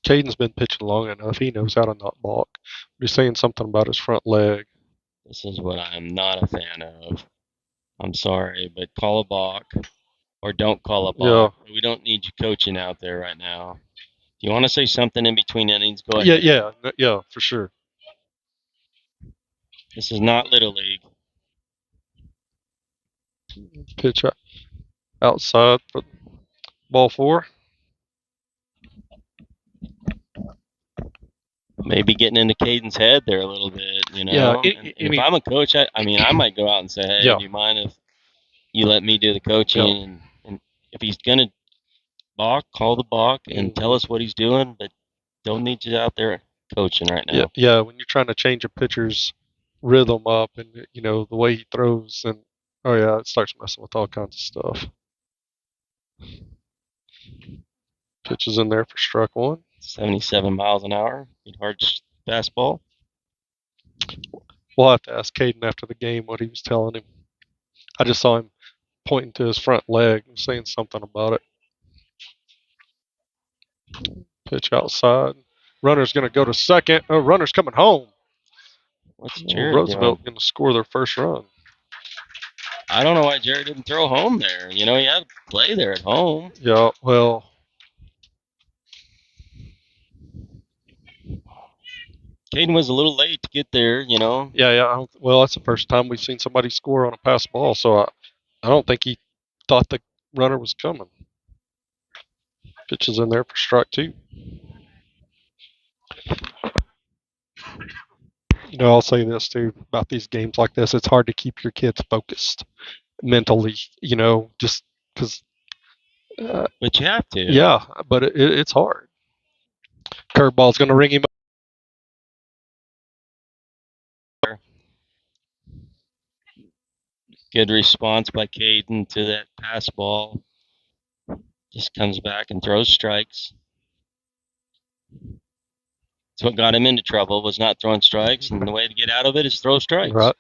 Caden's been pitching long enough. He knows how to not balk. He's saying something about his front leg. This is what I'm not a fan of. I'm sorry, but call a balk or don't call a balk. Yeah. We don't need you coaching out there right now. If you want to say something in between innings, go ahead. Yeah, for sure. This is not Little League. Pitch outside for ball 4. Maybe getting into Caden's head there a little bit, Yeah, if I'm a coach, I might go out and say, hey, do you mind if you let me do the coaching? And if he's going to balk, call the balk and tell us what he's doing, but don't need you out there coaching right now. Yeah, when you're trying to change a pitcher's rhythm up and, the way he throws, and, it starts messing with all kinds of stuff. Pitches in there for strike 1. 77 miles an hour. Hard fastball. We'll have to ask Caden after the game what he was telling him. I just saw him pointing to his front leg and saying something about it. Pitch outside. Runner's going to go to second. Oh, runner's coming home. What's Jared Roosevelt going to score their first run. I don't know why Jared didn't throw home there. He had to play there at home. Yeah, well. Caden was a little late to get there, Yeah. Well, that's the first time we've seen somebody score on a pass ball, so I don't think he thought the runner was coming. Pitches in there for strike 2. I'll say this too about these games like this. It's hard to keep your kids focused mentally, just because. But you have to. Yeah, but it's hard. Curveball's going to ring him up. Good response by Caden to that pass ball. Just comes back and throws strikes. That's what got him into trouble, was not throwing strikes, and the way to get out of it is throw strikes. Right.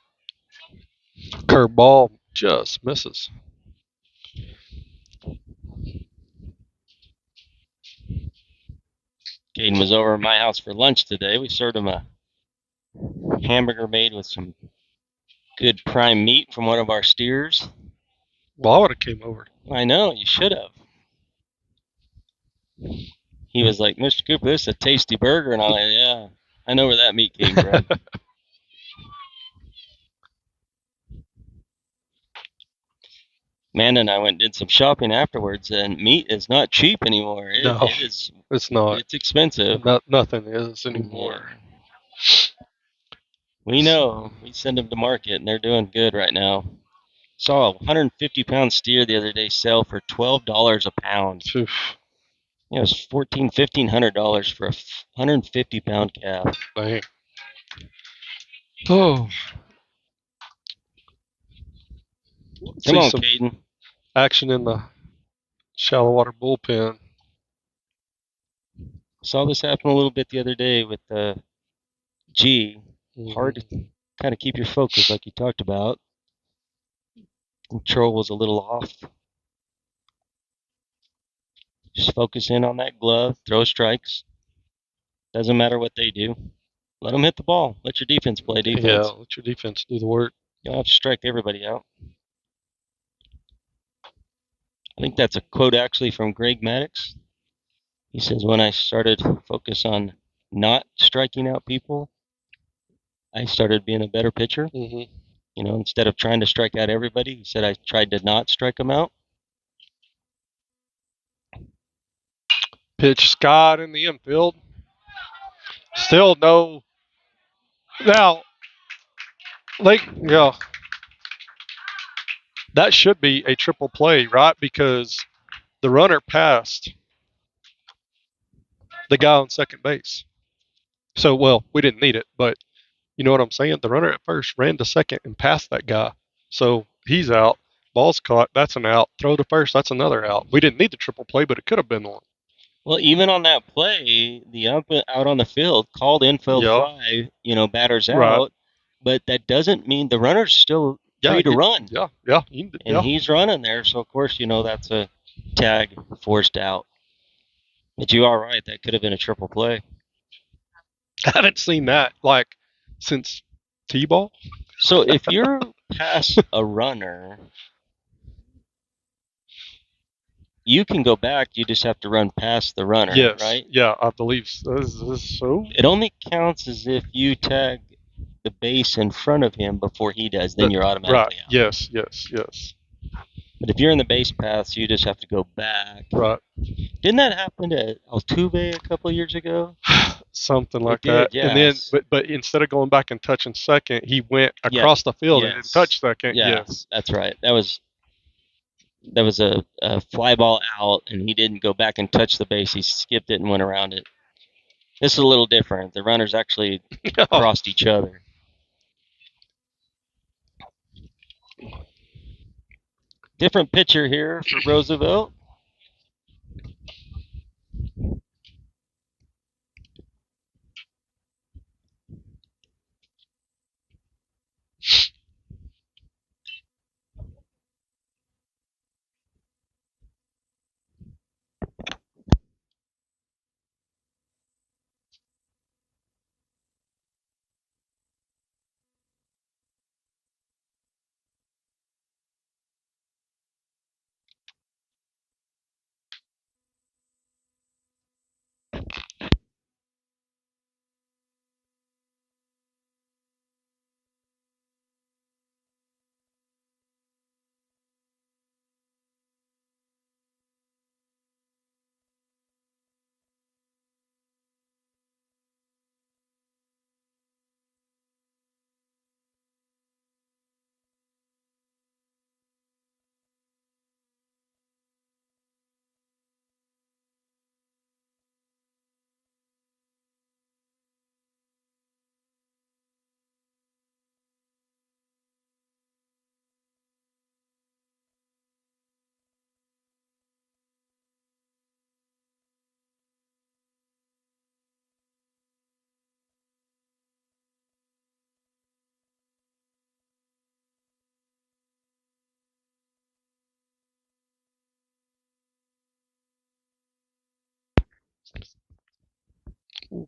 Curveball just misses. Caden was over at my house for lunch today. We served him a hamburger made with some Good prime meat from one of our steers. Well, I would have came over. I know, you should have. He was like, Mr. Cooper, this is a tasty burger. And I'm like, yeah, I know where that meat came from. Man and I went and did some shopping afterwards, and meat is not cheap anymore. No, it's not. It's expensive. Nothing is anymore. Yeah. We know. We send them to market, and they're doing good right now. Saw a 150-pound steer the other day sell for $12 a pound. Oof. It was $1,500 for a 150-pound calf. Dang. Oh. Come on, Caden. Action in the shallow water bullpen. Saw this happen a little bit the other day with the G. Hard to kind of keep your focus like you talked about. Control was a little off. Just focus in on that glove, throw strikes. Doesn't matter what they do. Let them hit the ball. Let your defense play defense. Yeah, let your defense do the work. You don't have to strike everybody out. I think that's a quote actually from Greg Maddox. He says, when I started to focus on not striking out people, I started being a better pitcher. Mm-hmm. You know, instead of trying to strike out everybody, he said I tried to not strike them out. Pitch Scott in the infield. Still no. Now, yeah. That should be a triple play, right? Because the runner passed the guy on second base. So, well, we didn't need it, but you know what I'm saying? The runner at first ran to second and passed that guy. So he's out. Ball's caught. That's an out. Throw to first. That's another out. We didn't need the triple play, but it could have been one. Well, even on that play, the ump out on the field called infield fly, batters out. But that doesn't mean the runner's still free to run. Yeah. And he's running there. So, of course, that's a tag forced out. But you are right. That could have been a triple play. I haven't seen that, since T-ball. So if you're past a runner, you can go back. You just have to run past the runner, yes. Right? Yeah, I believe so. It only counts as if you tag the base in front of him before he does. Then you're automatically out. Yes. But if you're in the base paths, you just have to go back. Right. Didn't that happen to Altuve a couple of years ago? Something like that. Yeah. And then, but instead of going back and touching second, he went across the field and touched second. Yes, that's right. That was a fly ball out, and he didn't go back and touch the base. He skipped it and went around it. This is a little different. The runners actually crossed each other. Different pitcher here for Roosevelt.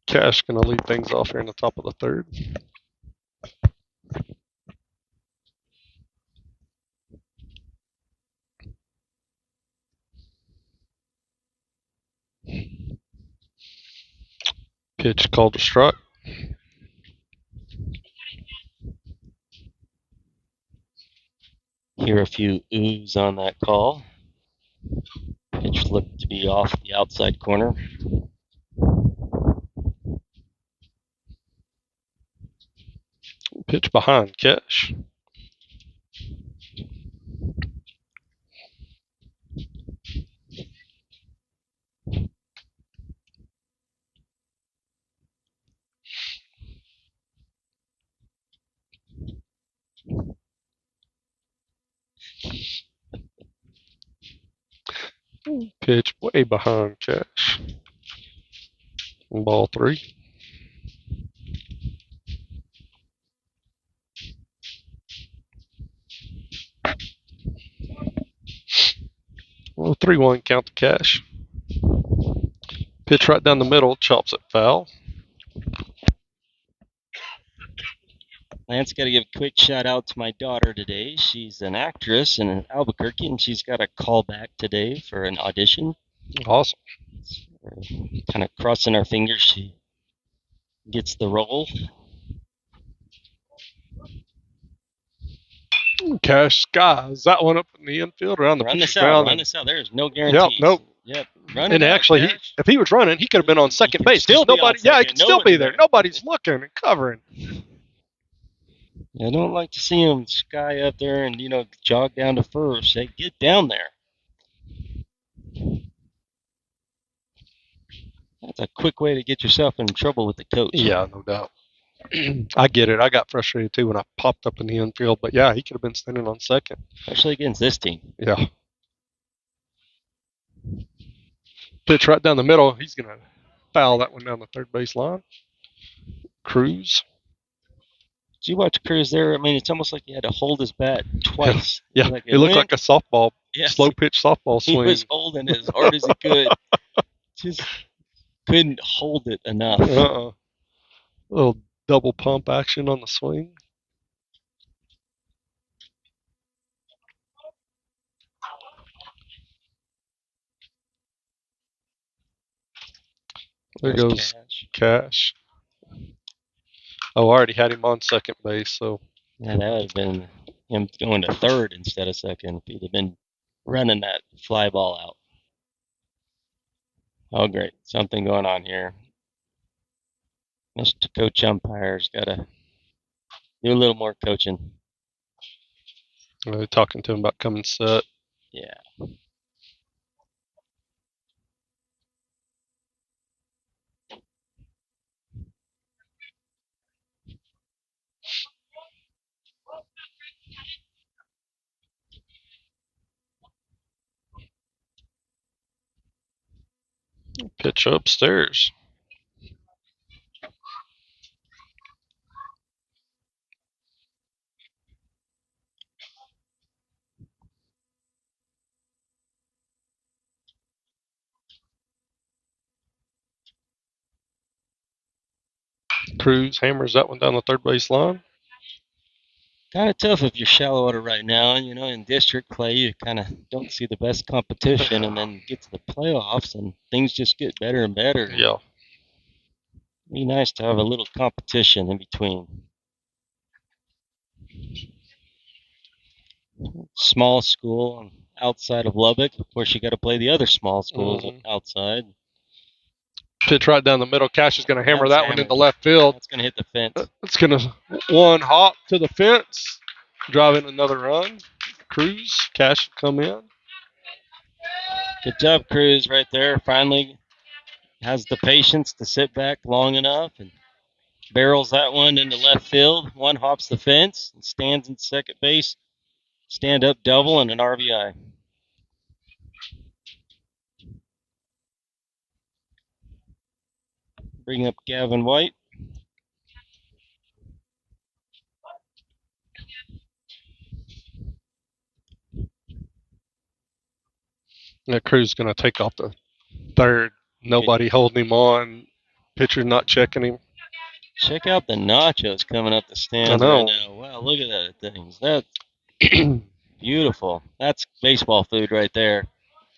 Cash going to lead things off here in the top of the third. Pitch called to strike. Hear a few oohs on that call. Pitch looked to be off the outside corner. Pitch behind, catch. Pitch way behind, catch. Ball 3. Well, 3-1, count the cash. Pitch right down the middle, chops it foul. Lance, got to give a quick shout out to my daughter today. She's an actress in Albuquerque, and she's got a call back today for an audition. Awesome. We're kind of crossing our fingers she gets the role. Cash skies that one up in the infield around the pitcher's mound. Run this out. There's no guarantees. Nope. Yep. And actually, if he was running, he could have been on second base. Still nobody. Yeah, he could still be there. Nobody's looking and covering. I don't like to see him sky up there and, jog down to first. They get down there. That's a quick way to get yourself in trouble with the coach. Yeah, no doubt. I get it. I got frustrated too when I popped up in the infield. But yeah, he could have been standing on second. Especially against this team. Yeah. Pitch right down the middle. He's going to foul that one down the third base line. Cruz. Did you watch Cruz there? I mean, it's almost like he had to hold his bat twice. Yeah, it looked like a softball, slow pitch softball swing. He was holding it as hard as he could. Just couldn't hold it enough. A little double pump action on the swing. There goes Cash. Oh, I already had him on second base, so. Yeah, that would have been him going to third instead of second if he'd have been running that fly ball out. Oh, great. Something going on here. Mr. Coach Umpire's got to do a little more coaching. They're talking to him about coming set. Yeah. Pitch upstairs. Cruz hammers that one down the third base line. Kind of tough if you're shallow water right now. In district play, you kind of don't see the best competition, and then get to the playoffs, and things just get better and better. Yeah. It'd be nice to have a little competition in between. Small school outside of Lubbock. Of course, you got to play the other small schools outside. Pitch right down the middle. Cash is going to hammer that one into left field. It's going to hit the fence. It's going to one hop to the fence, drive in another run. Cruz, Cash come in. Good job, Cruz, right there. Finally has the patience to sit back long enough and barrels that one into left field. One hops the fence and stands in second base. Stand-up double and an RBI. Bring up Gavin White. That Cruz is going to take off the third. Nobody holding him on. Pitcher not checking him. Check out the nachos coming up the stands right now. Wow, look at that things. That's beautiful. That's baseball food right there.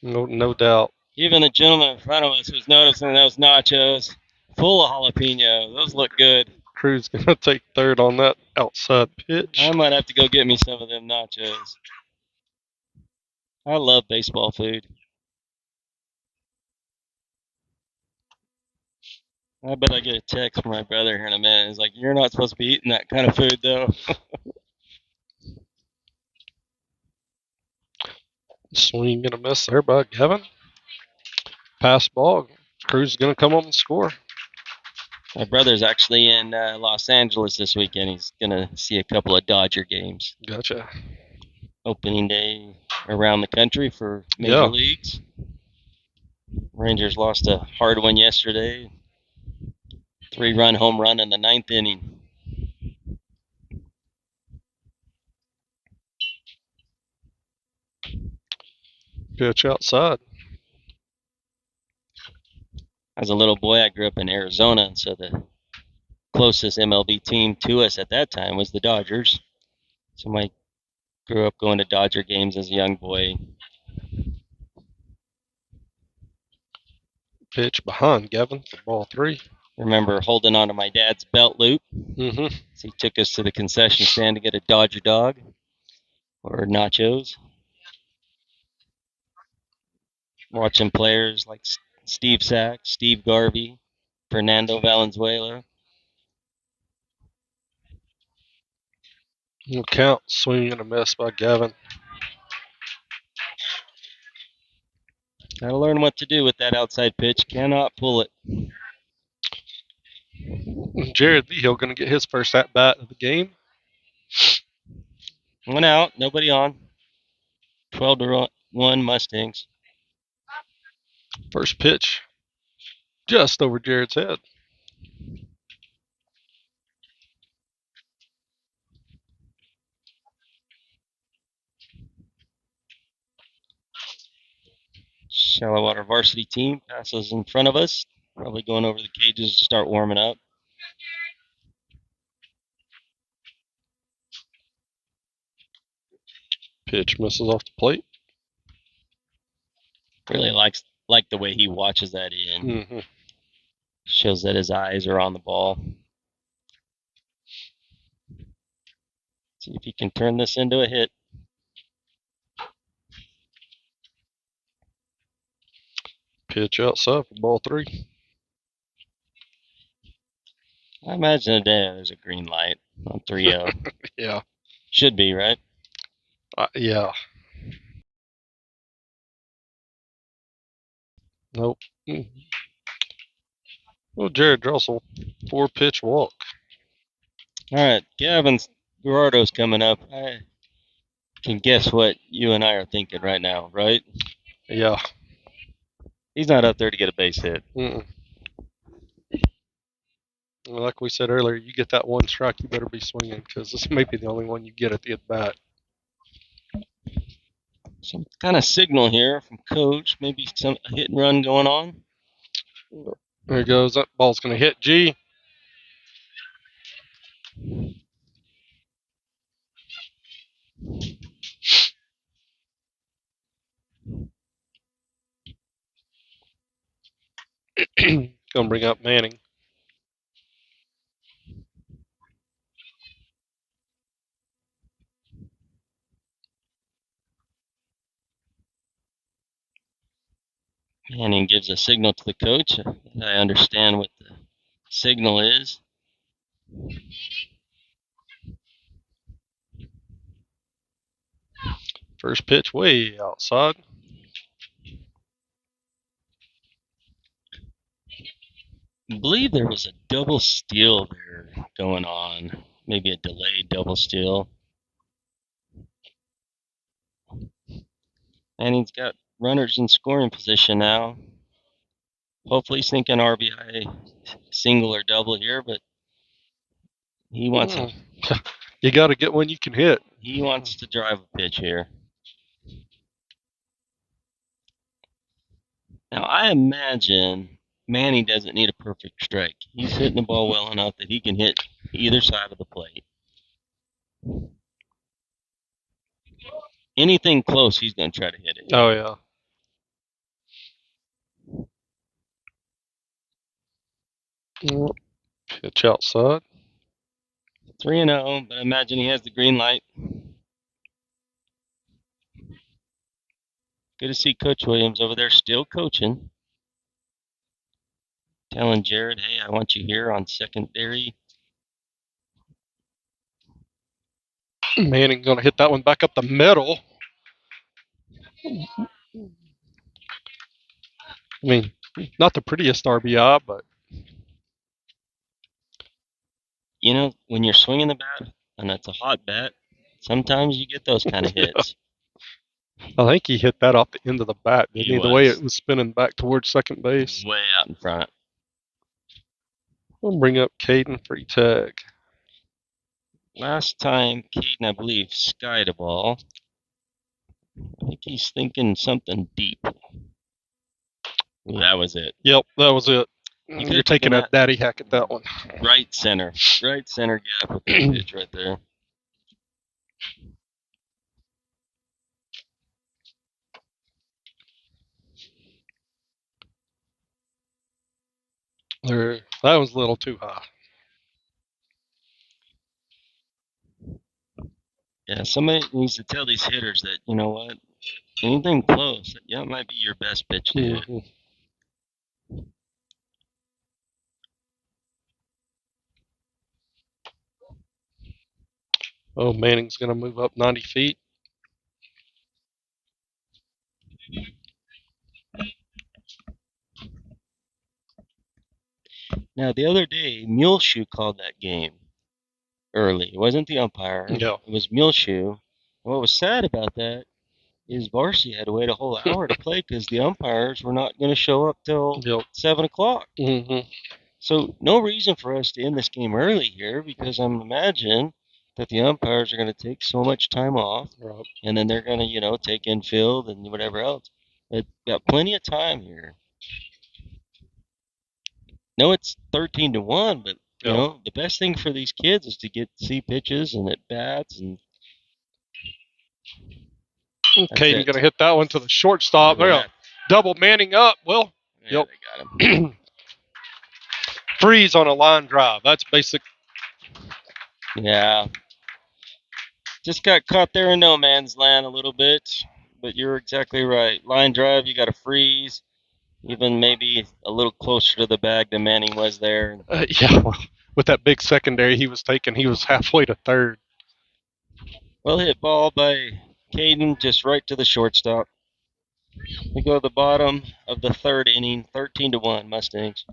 No doubt. Even the gentleman in front of us was noticing those nachos. full of jalapeno. Those look good. Crew's going to take third on that outside pitch. I might have to go get me some of them nachos. I love baseball food. I bet I get a text from my brother here in a minute. He's like, "You're not supposed to be eating that kind of food, though." Swing and a miss there by Gavin. Pass ball. Crew's going to come on and score. My brother's actually in Los Angeles this weekend. He's going to see a couple of Dodger games. Gotcha. Opening day around the country for major leagues. Rangers lost a hard one yesterday. 3-run home run in the 9th inning. Pitch outside. As a little boy, I grew up in Arizona, and so the closest MLB team to us at that time was the Dodgers. So I grew up going to Dodger games as a young boy. Pitch behind Gavin for ball 3. Remember holding onto my dad's belt loop. Mm-hmm. So he took us to the concession stand to get a Dodger dog or nachos. Watching players like Steve Sack, Steve Garvey, Fernando Valenzuela. No count. Swing and a miss by Gavin. Gotta learn what to do with that outside pitch. Cannot pull it. Jared Lehill going to get his first at-bat of the game. 1 out, nobody on. 12-1 Mustangs. First pitch just over Jared's head. Shallow water varsity team passes in front of us. Probably going over the cages to start warming up. Pitch misses off the plate. Really like the way he watches that in. Mm-hmm. Shows that his eyes are on the ball. See if he can turn this into a hit. Pitch outside for ball 3. I imagine today there's a green light on 3-0. Yeah. Should be, right? Yeah. Nope. Well, Jared Russell, 4-pitch walk. All right, Gavin Gerardo's coming up. I can guess what you and I are thinking right now, right? Yeah. He's not up there to get a base hit. Mm-mm. Like we said earlier, you get that one strike, you better be swinging because this may be the only one you get at the at-bat. Some kind of signal here from coach. Maybe some hit and run going on. There he goes. That ball's going to hit G. Going to bring up Manning. Manning gives a signal to the coach. I understand what the signal is. First pitch way outside. I believe there was a double steal there going on. Maybe a delayed double steal. And he's got runners in scoring position now. Hopefully he's thinking RBI single or double here, but he wants to. You got to get one you can hit. He wants to drive a pitch here. Now, I imagine Manny doesn't need a perfect strike. He's hitting the ball well enough that he can hit either side of the plate. Anything close, he's going to try to hit it. Oh, yeah. Pitch outside. 3-0, but I imagine he has the green light. Good to see Coach Williams over there still coaching. Telling Jared, hey, I want you here on secondary. Manning going to hit that one back up the middle. I mean, not the prettiest RBI, but. You know, when you're swinging the bat, and it's a hot bat, sometimes you get those kind of hits. I think he hit that off the end of the bat, didn't he? The way it was spinning back towards second base. Way out in front. We'll bring up Caden for tag. Last time, Caden, I believe, skied a ball. I think he's thinking something deep. That was it. Yep, that was it. You're taking a daddy hack at that one. Right center gap with that pitch right there. That was a little too high. Yeah, somebody needs to tell these hitters that, you know what, anything close, that might be your best pitch to hit. Oh, Manning's going to move up 90 feet. Now, the other day, Muleshoe called that game early. It wasn't the umpire. Yeah. It was Muleshoe. What was sad about that is Varsity had to wait a whole hour to play because the umpires were not going to show up till 7 o'clock. Mm-hmm. So no reason for us to end this game early here because I'm imagining that the umpires are going to take so much time off, right, and then they're going to, take infield and whatever else. But got plenty of time here. No, it's 13-1, but the best thing for these kids is to get to see pitches and at bats and. Okay, you're going to hit that one to the shortstop. There, double Manning up. Well, yeah, they got him. Freeze on a line drive. That's basic. Yeah. Just got caught there in no man's land a little bit, but you're exactly right. Line drive, you got to freeze, even maybe a little closer to the bag than Manning was there. Yeah, well, with that big secondary he was taking, he was halfway to third. Well hit ball by Caden, just right to the shortstop. We go to the bottom of the third inning, 13-1 Mustangs.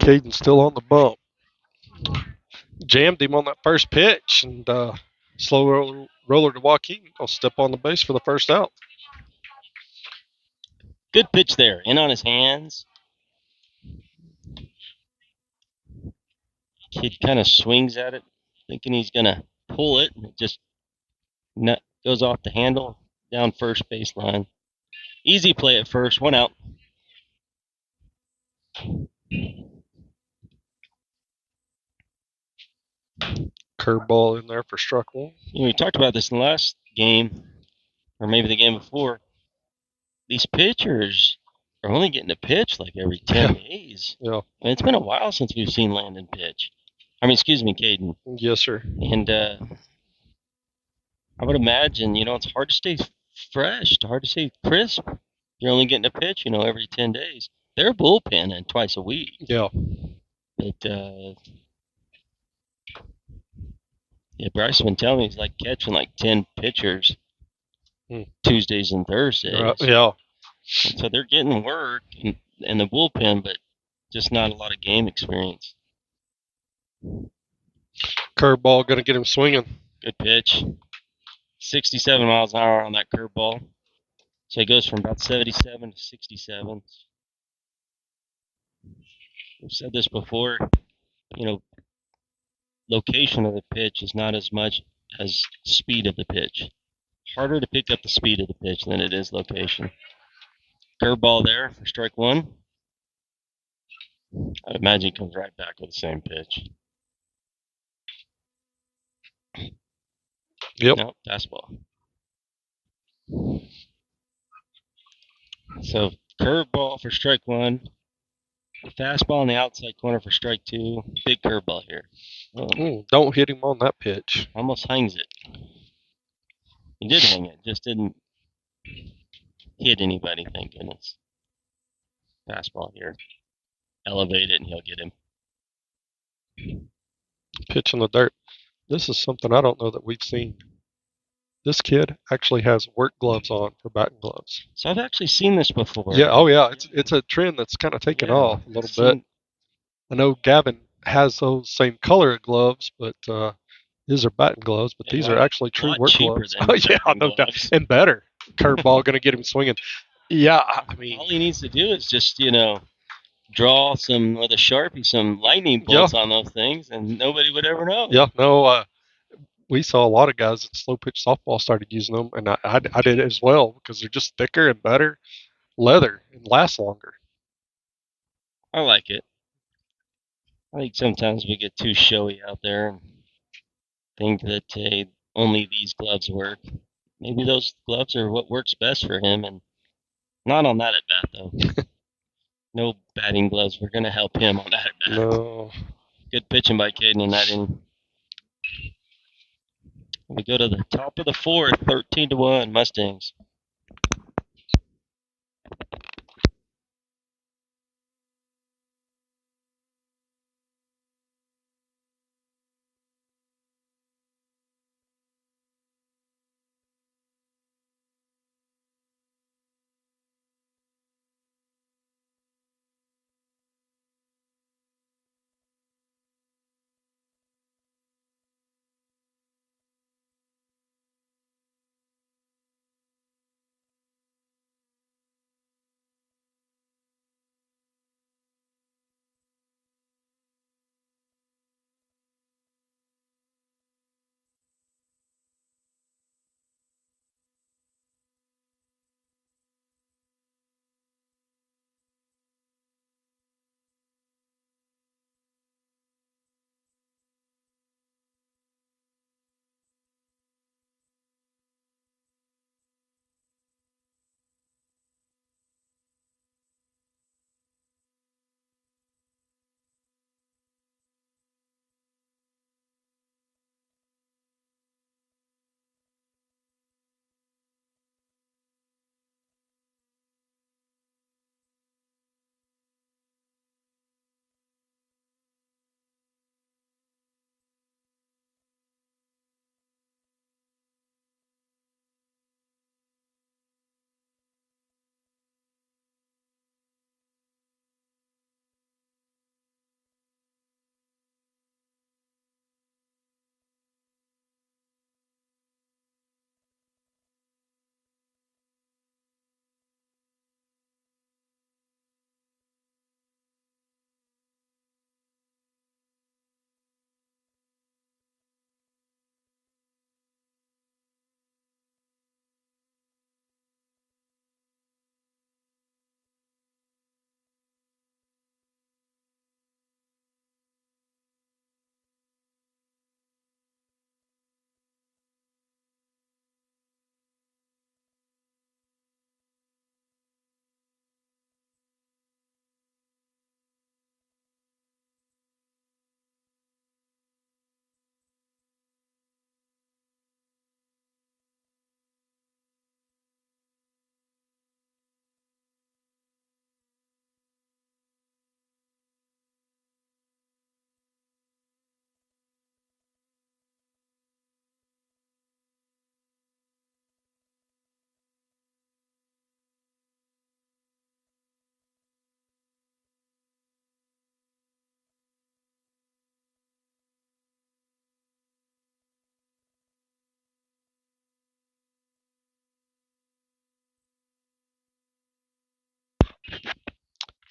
Caden's still on the bump. Jammed him on that first pitch, and slow roller to Joaquin. He'll step on the base for the first out. Good pitch there, in on his hands. Kid kind of swings at it, thinking he's going to pull it, and it just goes off the handle down first baseline. Easy play at first, 1 out. Curveball in there for strike one. We talked about this in the last game, or maybe the game before. These pitchers are only getting to pitch like every 10 days. Yeah. It's been a while since we've seen Landon pitch. Excuse me, Caden. Yes, sir. And I would imagine, it's hard to stay fresh, hard to stay crisp. You're only getting a pitch, every 10 days. They're bullpenning twice a week. Yeah. But, Bryce has been telling me he's like catching like 10 pitchers Tuesdays and Thursdays. Yeah. And so they're getting work in the bullpen, but just not a lot of game experience. Curveball going to get him swinging. Good pitch. 67 miles an hour on that curveball. So he goes from about 77 to 67. We've said this before, location of the pitch is not as much as speed of the pitch. Harder to pick up the speed of the pitch than it is location. Curveball there for strike one. I'd imagine he comes right back with the same pitch. Yep. No, fastball. So curveball for strike one. Fastball on the outside corner for strike two. Big curveball here. Don't hit him on that pitch. Almost hangs it. He did hang it, just didn't hit anybody, thank goodness. Fastball here. Elevate it and he'll get him. Pitch in the dirt. This is something I don't know that we've seen. This kid actually has work gloves on for batting gloves. So I've actually seen this before. Yeah, oh yeah. It's a trend that's kind of taken off a little bit. I know Gavin has those same color of gloves, but these are batting gloves, but these are actually true work gloves. Oh yeah, no doubt. And better. Curveball going to get him swinging. Yeah, I mean, all he needs to do is just draw some with a Sharpie some lightning bolts on those things, and nobody would ever know. Yeah, no. We saw a lot of guys at slow pitch softball started using them, and I did as well because they're just thicker and better leather and last longer. I like it. I think sometimes we get too showy out there and think that only these gloves work. Maybe those gloves are what works best for him, and not on that at bat though. No batting gloves. We're gonna help him on that at bat. No. Good pitching by Caden in that inning. We go to the top of the fourth, 13-1 Mustangs.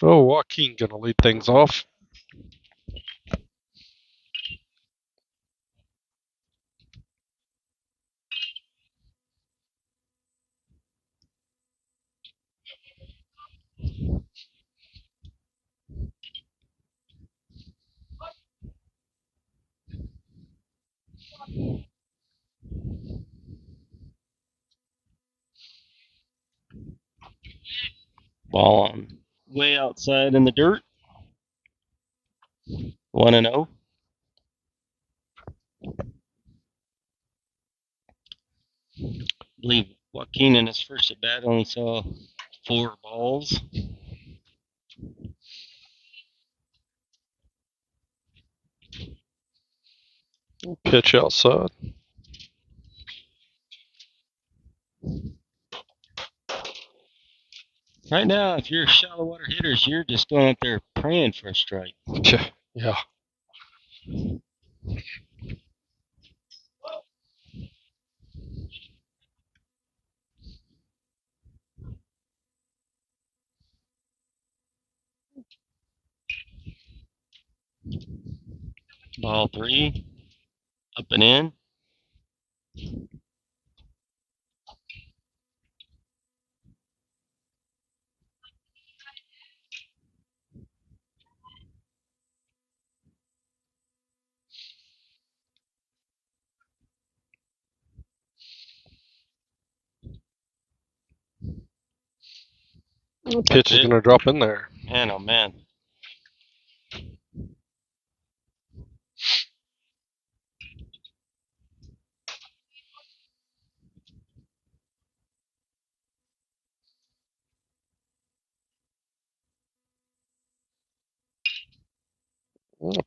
Oh, Joaquin going to lead things off. Ball on. Way outside in the dirt. 1-0. I believe Joaquin in his first at bat only saw 4 balls. Pitch outside. Right now, if you're shallow water hitters, you're just going up there praying for a strike. Yeah. Ball 3. Up and in. Pitch is going to drop in there. Man, oh man.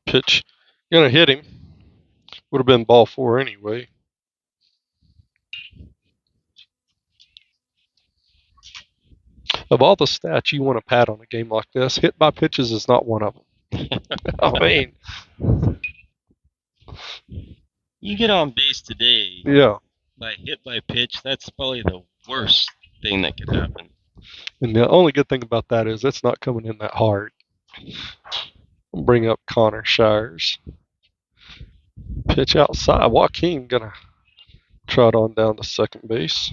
Pitch going to hit him. Would have been ball 4 anyway. Of all the stats you want to pad on a game like this, hit by pitches is not one of them. I mean, you get on base today. Yeah. By hit by pitch, that's probably the worst thing that could happen. And the only good thing about that is it's not coming in that hard. I'll bring up Connor Shires. Pitch outside. Joaquin gonna trot on down to second base.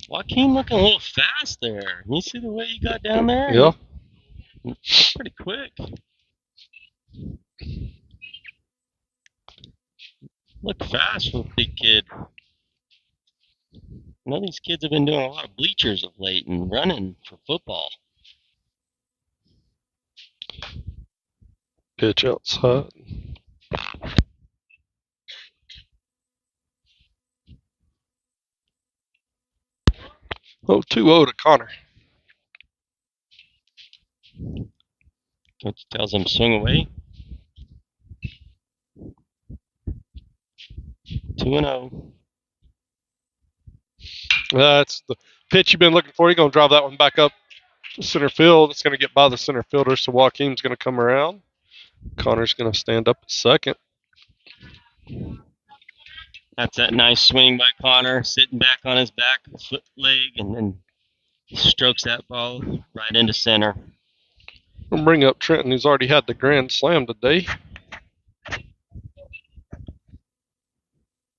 Joaquin looking a little fast there. You see the way he got down there? Yeah. Pretty quick. Look fast for a big kid. I know these kids have been doing a lot of bleachers of late and running for football. Pitch outside. Oh, 2-0 to Connor. Coach tells him swing away. 2-0. That's the pitch you've been looking for. You're going to drive that one back up to center field. It's going to get by the center fielder, so Joaquin's going to come around. Connor's going to stand up at second. That's that nice swing by Connor, sitting back on his back foot leg, and then he strokes that ball right into center. We'll bring up Trenton, who's already had the grand slam today.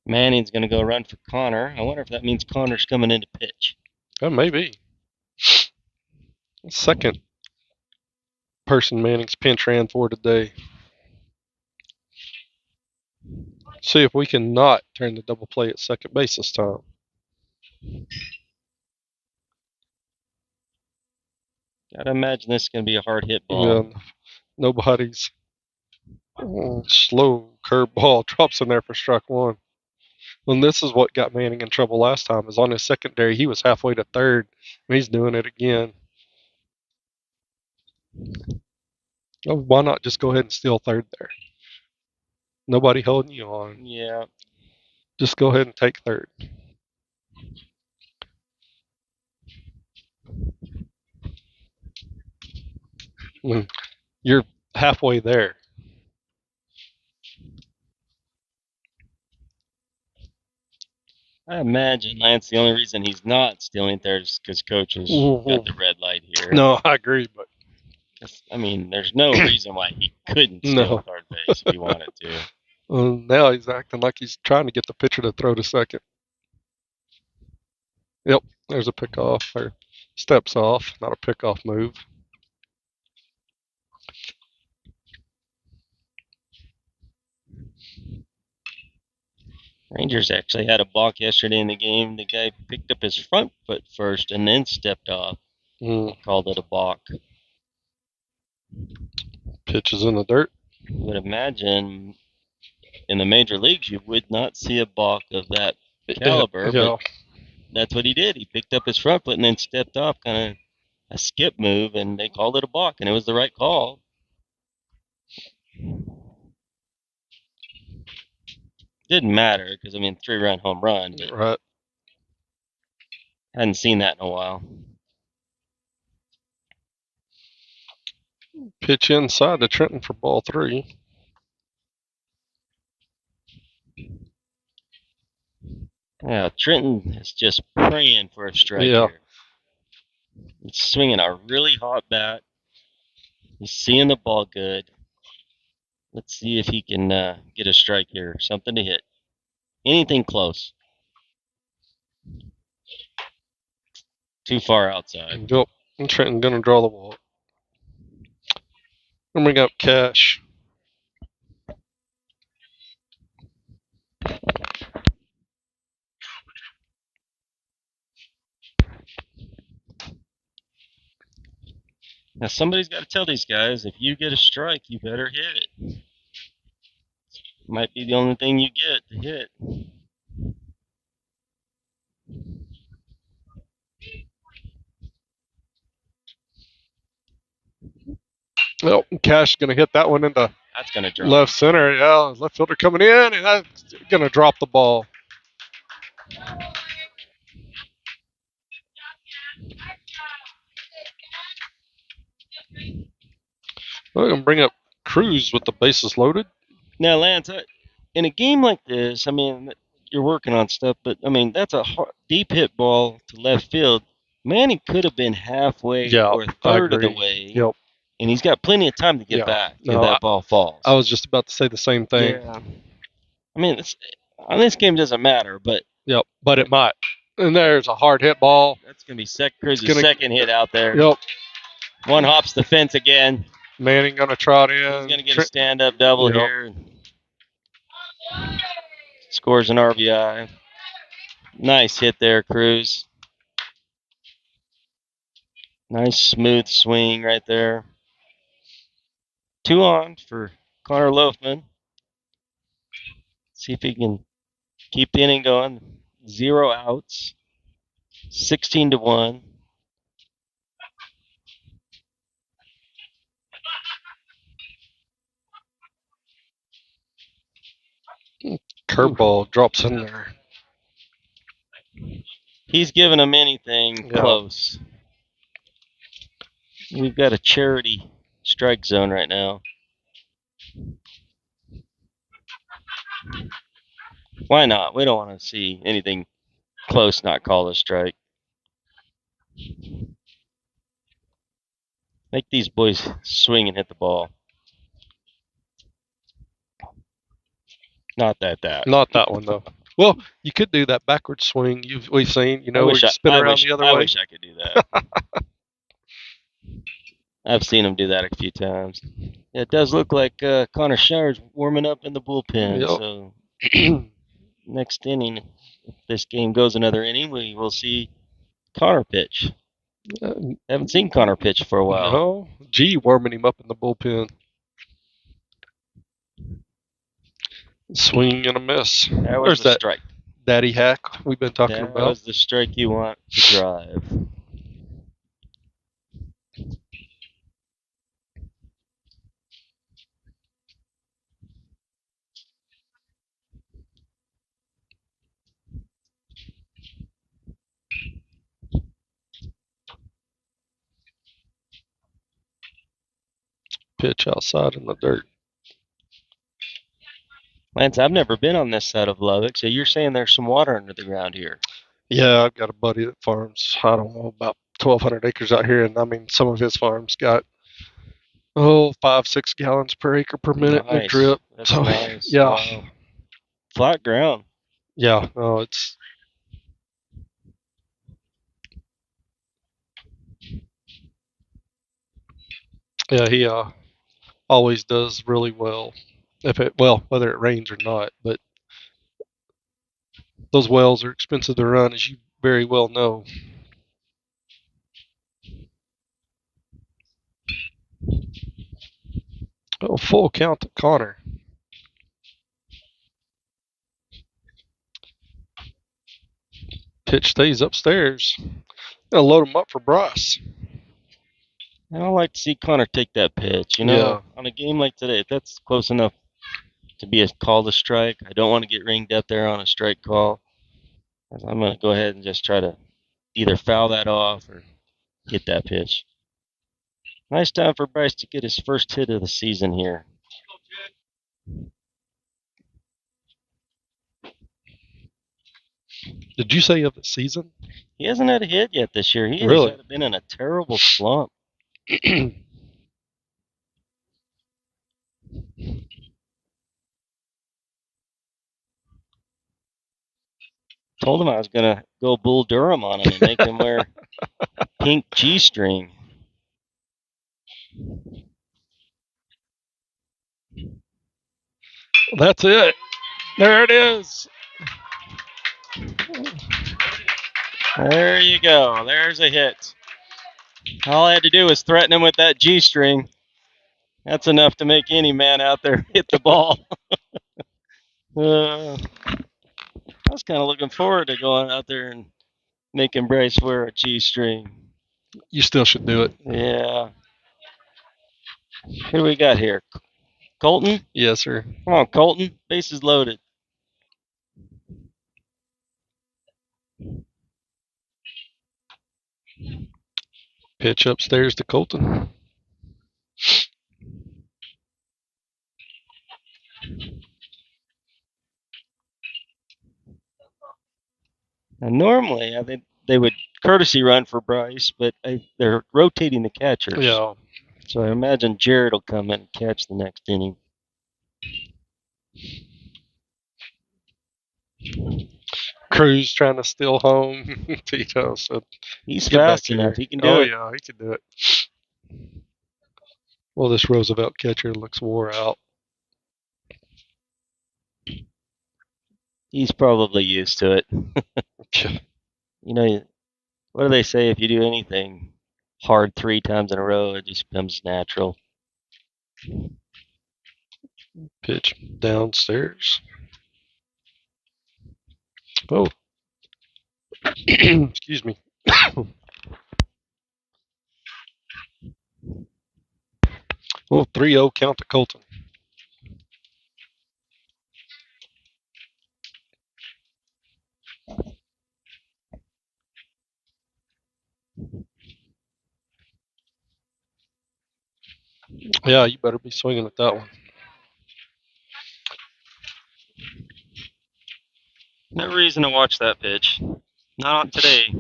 Manning's going to go run for Connor. I wonder if that means Connor's coming in to pitch. That may be. Second person Manning's pinch ran for today. See if we can not turn the double play at second base this time. Gotta imagine this is going to be a hard hit ball. Yeah, nobody's slow curve ball drops in there for strike one. And this is what got Manning in trouble last time. Is on his secondary, he was halfway to third. He's doing it again. Oh, why not just go ahead and steal third there? Nobody holding you on. Yeah. Just go ahead and take third. You're halfway there. I imagine, Lance, the only reason he's not stealing there is because Coach has got the red light here. No, I agree, but I mean, there's no reason why he couldn't steal third base if he wanted to. Well, now he's acting like he's trying to get the pitcher to throw to second. Yep, there's a pickoff. Or steps off, not a pickoff move. Rangers actually had a balk yesterday in the game. The guy picked up his front foot first and then stepped off. Called it a balk. Pitch is in the dirt. You would imagine in the major leagues you would not see a balk of that caliber, but that's what he did. He picked up his front foot and then stepped off, kind of a skip move, and they called it a balk, and it was the right call. Didn't matter because, I mean, 3-run home run, but right. Hadn't seen that in a while. Pitch inside to Trenton for ball 3. Yeah, Trenton is just praying for a strike here. He's swinging a really hot bat. He's seeing the ball good. Let's see if he can get a strike here. Something to hit. Anything close. Too far outside. Yep. And Trenton going to draw the walk. And bring up Cash. Now, somebody's got to tell these guys, if you get a strike, you better hit it. Might be the only thing you get to hit. Well, Cash is going to hit that one into that's gonna drop. Left center. Yeah, left fielder coming in, and that's going to drop the ball. We're going to bring up Cruz with the bases loaded. Now, Lance, in a game like this, I mean, you're working on stuff, but, I mean, that's a deep hit ball to left field. Manny could have been halfway or a third of the way. Yep. And he's got plenty of time to get back if that ball falls. I was just about to say the same thing. Yeah. I mean, on this game doesn't matter, but... Yep, but it might. And there's a hard hit ball. That's going to be Cruz's second hit out there. Yep. One hops the fence again. Manning going to trot in. He's going to get a stand-up double here. Scores an RBI. Nice hit there, Cruz. Nice smooth swing right there. 2 on for Connor Loafman. See if he can keep the inning going. 0 outs. 16-1. Curveball drops in there. He's giving him anything close. We've got a charity strike zone right now. Why not? We don't want to see anything close not call a strike. Make these boys swing and hit the ball. Not that. Not that one, though. Well, you could do that backward swing we've seen, where you spin around the other way. I wish I could do that. I've seen him do that a few times. It does look like Connor Shire's warming up in the bullpen. Yep. So next inning, if this game goes another inning, we will see Connor pitch. Haven't seen Connor pitch for a while. No. G warming him up in the bullpen. Swing and a miss. There's that strike. Daddy hack we've been talking about. That was the strike you want to drive. Pitch outside in the dirt. Lance, I've never been on this side of Lubbock, so you're saying there's some water under the ground here? Yeah, I've got a buddy that farms, I don't know, about 1,200 acres out here, and I mean, some of his farms got 5, 6 gallons per acre per minute in a drip. That's so nice. yeah, Wow. Flat ground. Yeah, no, it's. Yeah, he always does really well. Whether it rains or not, but those wells are expensive to run, as you very well know. Oh, full count to Connor. Pitch stays upstairs. Gonna load him up for Bryce. I don't like to see Connor take that pitch. Yeah. On a game like today, if that's close enough to be a call to strike, I don't want to get ringed up there on a strike call. I'm going to go ahead and just try to either foul that off or hit that pitch. Nice time for Bryce to get his first hit of the season here. Did you say of the season? He hasn't had a hit yet this year. He has been in a terrible slump. Told him I was going to go Bull Durham on him and make him wear pink G-string. That's it. There it is. There you go. There's a hit. All I had to do was threaten him with that G-string. That's enough to make any man out there hit the ball. I was kind of looking forward to going out there and making Bryce wear a G-string. You still should do it. Yeah. Who do we got here? Colton? Yes, sir. Come on, Colton. Bases loaded. Pitch upstairs to Colton. Now, normally, I think they would courtesy run for Bryce, but they're rotating the catchers. Yeah. So I imagine Jared will come in and catch the next inning. Cruz trying to steal home. Tito said he's fast enough. He can do it. Oh, yeah, he can do it. Well, this Roosevelt catcher looks wore out. He's probably used to it. What do they say? If you do anything hard 3 times in a row, it just becomes natural. Pitch downstairs. Oh. Excuse me. Well, 3-0 count to Colton. Yeah, you better be swinging at that one. No reason to watch that pitch. Not on today.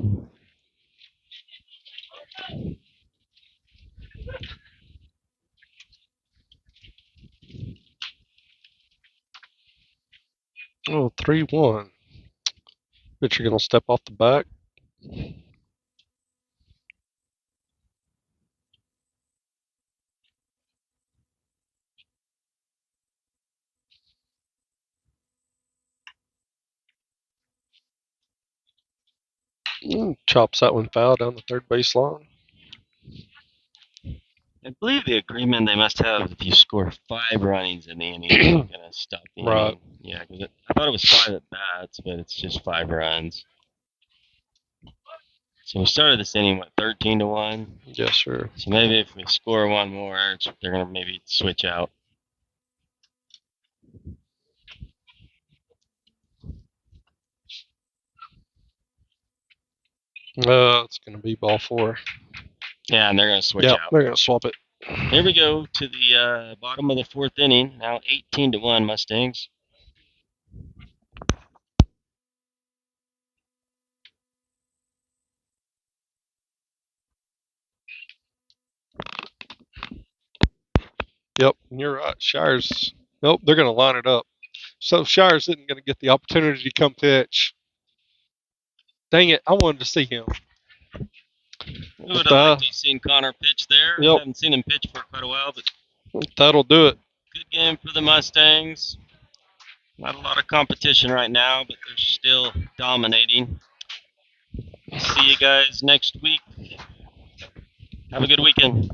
Oh, 3-1. Pitcher going to step off the back. Chops that one foul down the third base line. I believe the agreement they must have, if you score 5 runnings in the inning, they're going to stop the inning. Yeah, because I thought it was 5 at bats, but it's just 5 runs. So we started this inning, 13-1? Yes, sir. So maybe if we score 1 more, they're going to maybe switch out. It's going to be ball 4. Yeah, and they're going to switch out. They're going to swap it. Here we go to the bottom of the 4th inning. Now 18-1 Mustangs. Yep, you're right. Shires. Nope, they're going to line it up. So Shires isn't going to get the opportunity to come pitch. Dang it! I wanted to see him. We would have liked to have seen Connor pitch there. Yep. Haven't seen him pitch for quite a while, but that'll do it. Good game for the Mustangs. Not a lot of competition right now, but they're still dominating. See you guys next week. Have a good weekend.